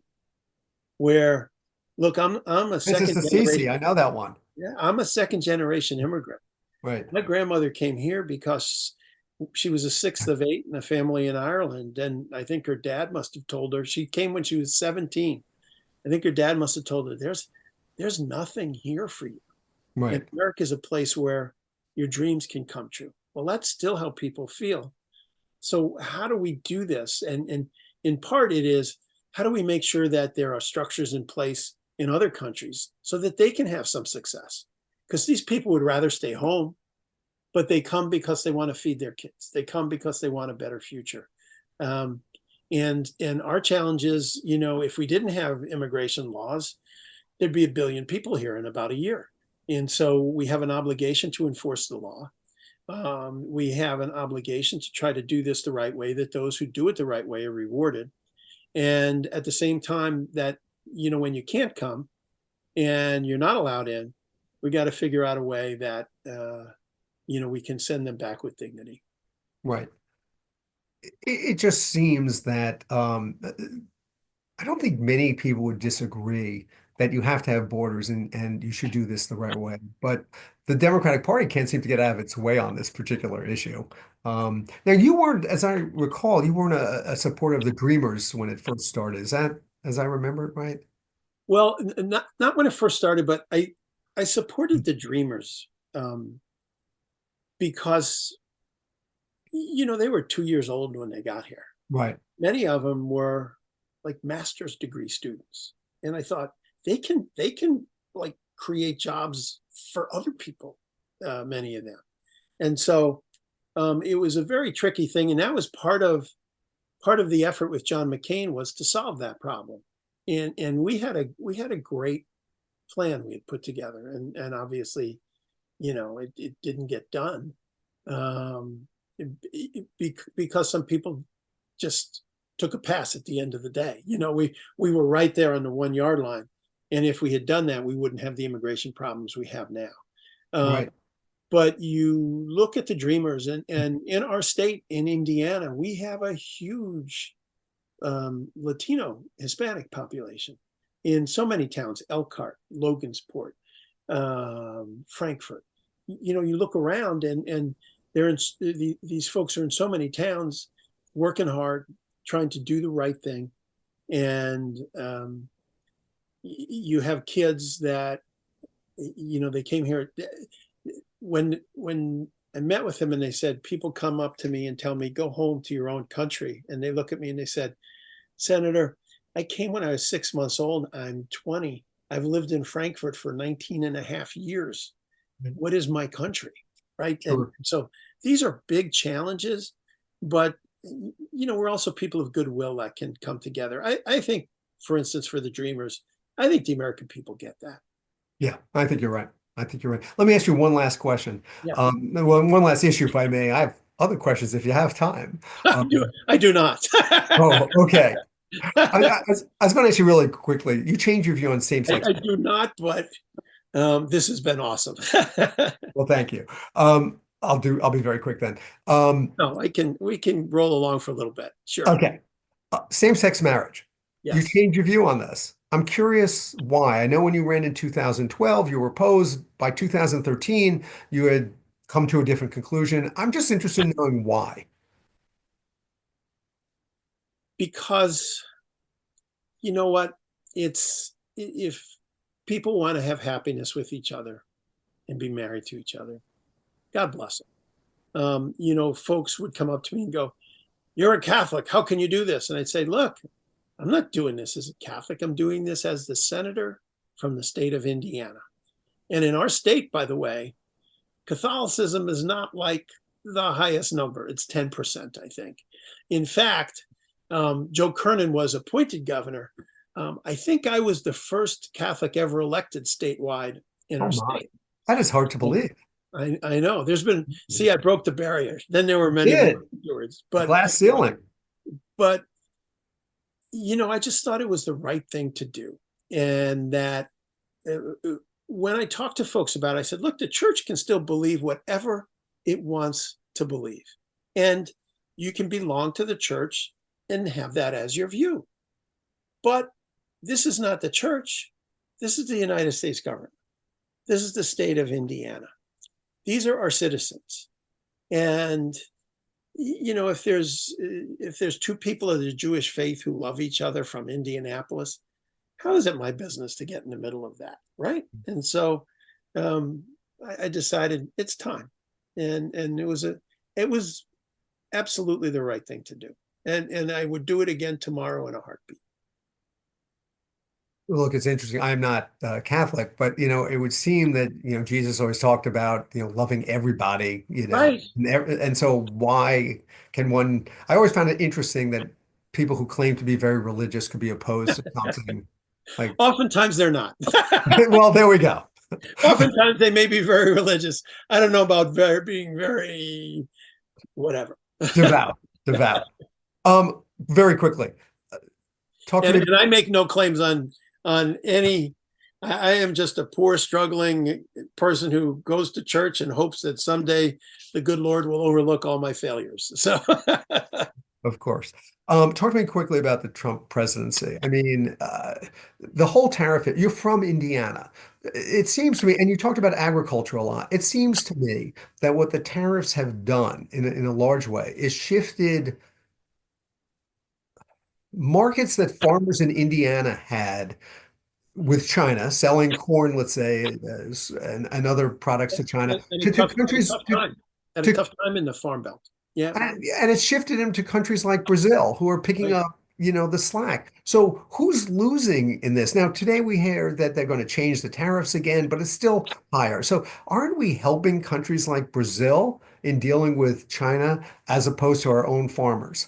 Where, look, I'm a second generation. I know that one. Yeah, I'm a second generation immigrant. Right. My grandmother came here because she was a sixth of eight in a family in Ireland. And I think her dad must have told her, she came when she was 17. I think her dad must have told her, there's nothing here for you. Right. And America is a place where your dreams can come true. Well, that's still how people feel. So how do we do this? And in part, it is, how do we make sure that there are structures in place in other countries so that they can have some success? Because these people would rather stay home, but they come because they want to feed their kids. They come because they want a better future. And our challenge is, if we didn't have immigration laws, there'd be 1 billion people here in about a year. And so we have an obligation to enforce the law. We have an obligation to try to do this the right way, that those who do it the right way are rewarded. And at the same time that, when you can't come and you're not allowed in, we got to figure out a way that, we can send them back with dignity. Right. It just seems that I don't think many people would disagree that you have to have borders and you should do this the right way. But the Democratic Party can't seem to get out of its way on this particular issue. Now, you weren't, as I recall, you weren't a supporter of the Dreamers when it first started. Is that, as I remember it, right? Well, not when it first started, but I supported the Dreamers because, they were 2 years old when they got here. Right. Many of them were like master's degree students. And I thought, they can like create jobs for other people, many of them. And so it was a very tricky thing. And that was part of the effort with John McCain, was to solve that problem. And we had a great plan we had put together. And obviously, it didn't get done because some people just took a pass at the end of the day. We were right there on the 1 yard line. And if we had done that, we wouldn't have the immigration problems we have now. Right. But you look at the Dreamers, and in our state, in Indiana, we have a huge Latino Hispanic population in so many towns: Elkhart, Logansport, Frankfurt. You look around, and these folks are in so many towns, working hard, trying to do the right thing. And you have kids that, they came here. When I met with them, and they said, people come up to me and tell me, go home to your own country. And they look at me and they said, Senator, I came when I was 6 months old. I'm 20. I've lived in Frankfurt for 19 and a half years. What is my country? Right. Sure. And so these are big challenges, but we're also people of goodwill that can come together. I think, for instance, for the Dreamers, I think the American people get that. Yeah, I think you're right. I think you're right. Let me ask you one last question. Yeah. One last issue, if I may. I have other questions if you have time. I do not. Oh, okay. I was going to ask you really quickly. You change your view on same-sex. I do not, but this has been awesome. Well, thank you. I'll be very quick then. No, we can roll along for a little bit. Sure. Okay. Same-sex marriage. You Yes. change your view on this. I'm curious why. I know when you ran in 2012, you were opposed. By 2013, you had come to a different conclusion. I'm just interested in knowing why. Because you know what? If people want to have happiness with each other and be married to each other, God bless them. Folks would come up to me and go, "You're a Catholic. How can you do this?" And I'd say, "Look, I'm not doing this as a Catholic. I'm doing this as the senator from the state of Indiana. And in our state, by the way, Catholicism is not like the highest number. It's 10%, I think. In fact, Joe Kernan was appointed governor. I think I was the first Catholic ever elected statewide in our state. That is hard to believe. I know. I broke the barrier. Then there were many afterwards. But glass ceiling. But I just thought it was the right thing to do. And that when I talked to folks about it, I said, look, the church can still believe whatever it wants to believe. And you can belong to the church and have that as your view. But this is not the church. This is the United States government. This is the state of Indiana. These are our citizens. And if there's two people of the Jewish faith who love each other from Indianapolis, how is it my business to get in the middle of that, right? And so I decided it's time, and it was absolutely the right thing to do, and I would do it again tomorrow in a heartbeat. Look, it's interesting. I'm not Catholic, but it would seem that Jesus always talked about loving everybody, Right. and so why can one? I always found it interesting that people who claim to be very religious could be opposed to something like. Oftentimes they're not. Well, there we go. Oftentimes they may be very religious. I don't know about being very whatever. Devout. Very quickly. And I make no claims on any. I am just a poor, struggling person who goes to church and hopes that someday the good Lord will overlook all my failures. So, of course. Talk to me quickly about the Trump presidency. I mean, the whole tariff. You're from Indiana. It seems to me, and you talked about agriculture a lot. It seems to me that what the tariffs have done in a large way is shifted markets that farmers in Indiana had with China, selling corn, let's say, and other products to China, to countries at a tough time in the Farm Belt. Yeah, and it's shifted them to countries like Brazil, who are picking up, the slack. So who's losing in this? Now, today we hear that they're going to change the tariffs again, but it's still higher. So aren't we helping countries like Brazil in dealing with China as opposed to our own farmers?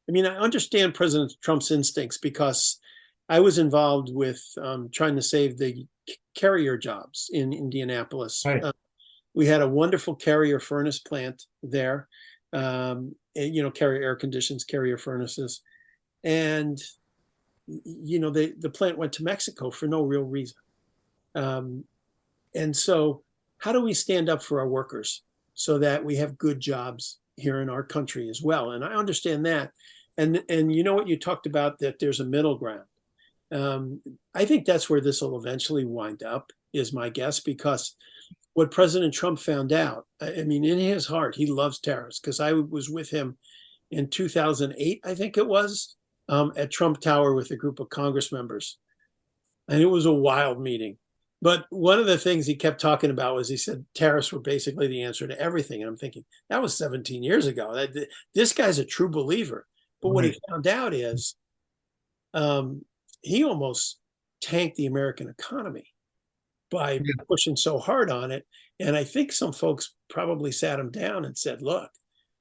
I mean, I understand President Trump's instincts because I was involved with trying to save the carrier jobs in Indianapolis. Right. We had a wonderful carrier furnace plant there, carrier air conditions, carrier furnaces. And, the plant went to Mexico for no real reason. And so how do we stand up for our workers so that we have good jobs here in our country as well? And I understand that. And what you talked about, that there's a middle ground. I think that's where this will eventually wind up, is my guess, because what President Trump found out, I mean, in his heart, he loves tariffs, because I was with him in 2008, I think it was, at Trump Tower with a group of Congress members. And it was a wild meeting. But one of the things he kept talking about was, he said tariffs were basically the answer to everything. And I'm thinking, that was 17 years ago. This guy's a true believer. But what he found out is he almost tanked the American economy by pushing so hard on it. And I think some folks probably sat him down and said, look,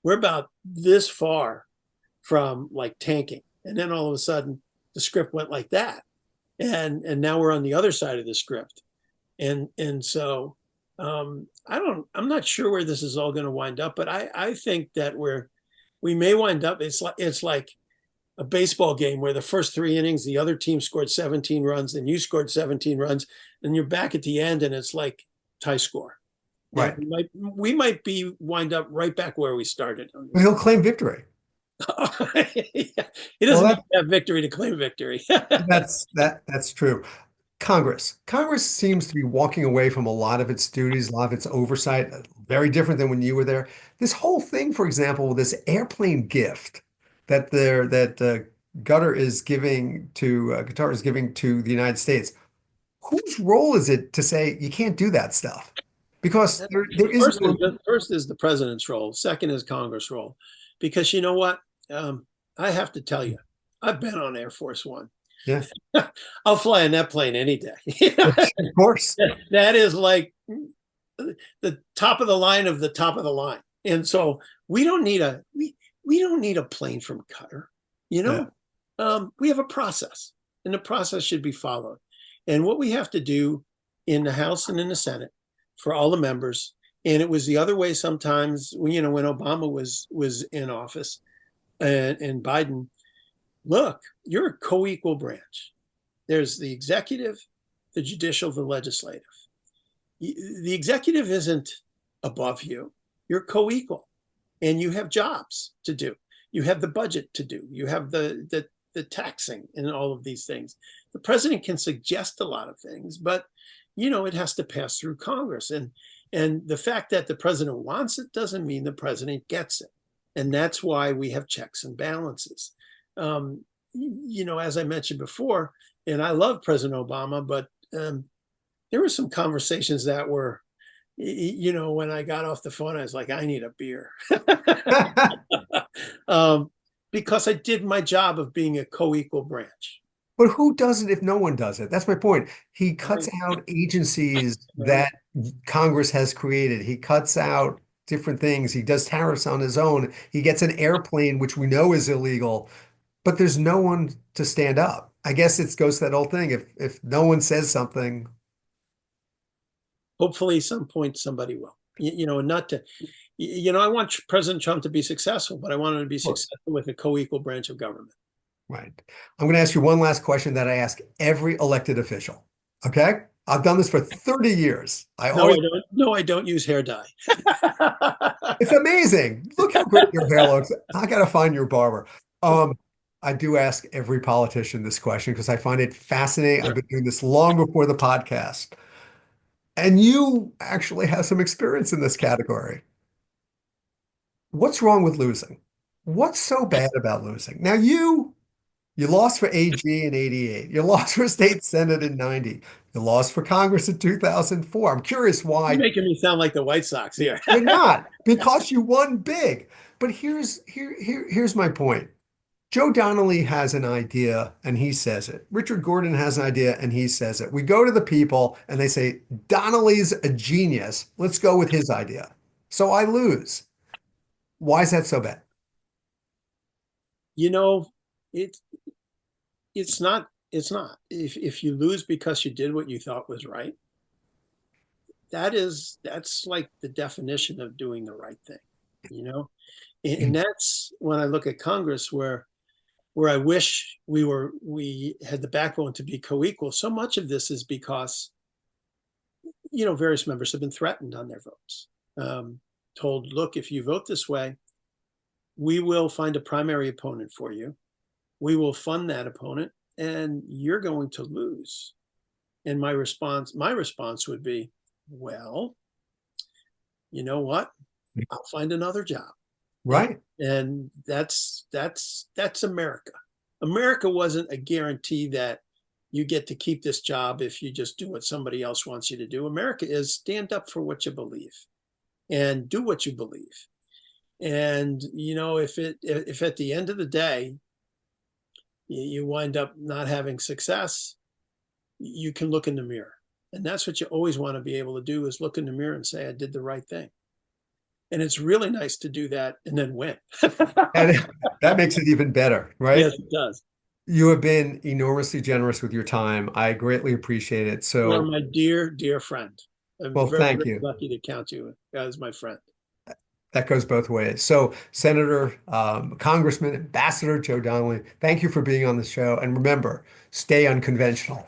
we're about this far from like tanking. And then all of a sudden the script went like that. And now we're on the other side of the script. And so I'm not sure where this is all going to wind up, but I think that we may wind up, it's like a baseball game where the first 3 innings, the other team scored 17 runs, then you scored 17 runs, and you're back at the end and it's like tie score. Right. We might be wind up right back where we started. But he'll claim victory. He doesn't need to have victory to claim victory. That's true. Congress seems to be walking away from a lot of its duties, a lot of its oversight, very different than when you were there. This whole thing, for example, this airplane gift that Qatar is giving to the United States. Whose role is it to say you can't do that stuff? Because there is first is the president's role. Second is Congress' role. Because you know what? I have to tell you, I've been on Air Force One. Yeah. I'll fly in that plane any day. Of course. That is like the top of the line of the top of the line. And so we don't need a plane from Qatar. We have a process, and the process should be followed. And what we have to do in the House and in the Senate for all the members, and it was the other way sometimes when Obama was in office and Biden. Look, you're a co-equal branch. There's the executive, the judicial, the legislative. The executive isn't above you. You're co-equal, and you have jobs to do. You have the budget to do. You have the taxing and all of these things. The president can suggest a lot of things, but it has to pass through Congress. And the fact that the president wants it doesn't mean the president gets it. And that's why we have checks and balances. As I mentioned before, and I love President Obama, but there were some conversations that were, when I got off the phone, I was like, I need a beer. Because I did my job of being a co-equal branch. But who does it if no one does it? That's my point. He cuts out agencies that Congress has created. He cuts out different things. He does tariffs on his own. He gets an airplane, which we know is illegal, but there's no one to stand up. I guess it goes to that old thing. If no one says something. Hopefully some point somebody will, and not to, I want President Trump to be successful, but I want him to be successful with a co-equal branch of government. Right. I'm going to ask you one last question that I ask every elected official. Okay? I've done this for 30 years. I don't use hair dye. It's amazing. Look how great your hair looks. I got to find your barber. I do ask every politician this question because I find it fascinating. I've been doing this long before the podcast. And you actually have some experience in this category. What's wrong with losing? What's so bad about losing? Now, you lost for AG in 88. You lost for state senate in 90. You lost for Congress in 2004. I'm curious why. You're making me sound like the White Sox here. You're not, because you won big. But here's my point. Joe Donnelly has an idea and he says it. Richard Gordon has an idea and he says it. We go to the people and they say, Donnelly's a genius. Let's go with his idea. So I lose. Why is that so bad? It's not. If you lose because you did what you thought was right, that's like the definition of doing the right thing, and that's when I look at Congress where I wish we had the backbone to be co-equal. So much of this is because, various members have been threatened on their votes, told, look, if you vote this way, we will find a primary opponent for you. We will fund that opponent and you're going to lose. And my response would be, well, you know what? I'll find another job. Right. And that's America. America wasn't a guarantee that you get to keep this job if you just do what somebody else wants you to do. America is stand up for what you believe and do what you believe. And, if at the end of the day, you wind up not having success, you can look in the mirror. And that's what you always want to be able to do, is look in the mirror and say, I did the right thing. And it's really nice to do that and then win. And that makes it even better, right? Yes, it does. You have been enormously generous with your time. I greatly appreciate it. You are So, my dear, dear friend. I'm well, very, thank very you. lucky to count you as my friend. That goes both ways. So, Senator, Congressman, Ambassador Joe Donnelly, thank you for being on the show. And remember, stay unconventional.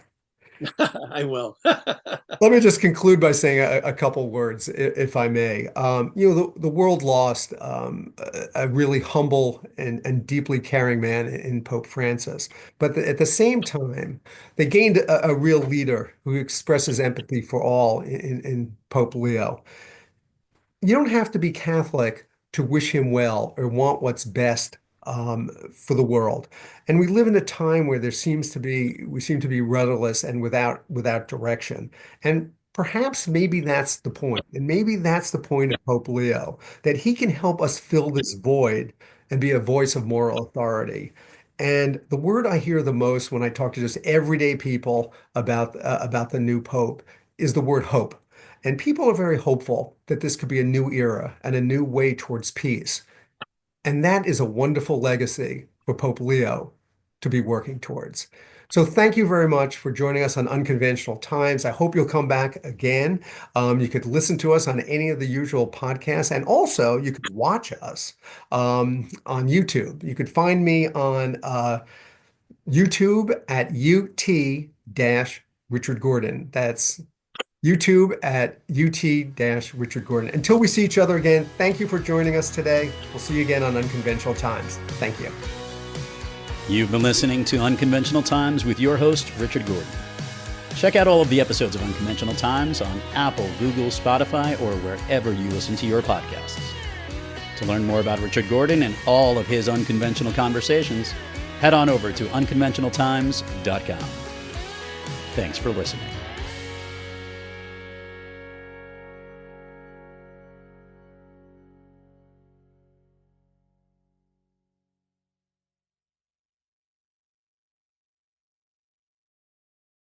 I will. Let me just conclude by saying a couple words, if I may. The world lost a really humble and deeply caring man in Pope Francis. But at the same time, they gained a real leader who expresses empathy for all in Pope Leo. You don't have to be Catholic to wish him well or want what's best for the world. And we live in a time where we seem to be rudderless and without direction. And perhaps maybe that's the point. And maybe that's the point of Pope Leo, that he can help us fill this void and be a voice of moral authority. And the word I hear the most when I talk to just everyday people about the new pope is the word hope. And people are very hopeful that this could be a new era and a new way towards peace. And that is a wonderful legacy for Pope Leo to be working towards. So thank you very much for joining us on Unconventional Times. I hope you'll come back again. You could listen to us on any of the usual podcasts, and also you could watch us on YouTube. You could find me on YouTube at UT-Richard Gordon. That's YouTube at UT-Richard Gordon. Until we see each other again, thank you for joining us today. We'll see you again on Unconventional Times. Thank you. You've been listening to Unconventional Times with your host, Richard Gordon. Check out all of the episodes of Unconventional Times on Apple, Google, Spotify, or wherever you listen to your podcasts. To learn more about Richard Gordon and all of his unconventional conversations, head on over to unconventionaltimes.com. Thanks for listening.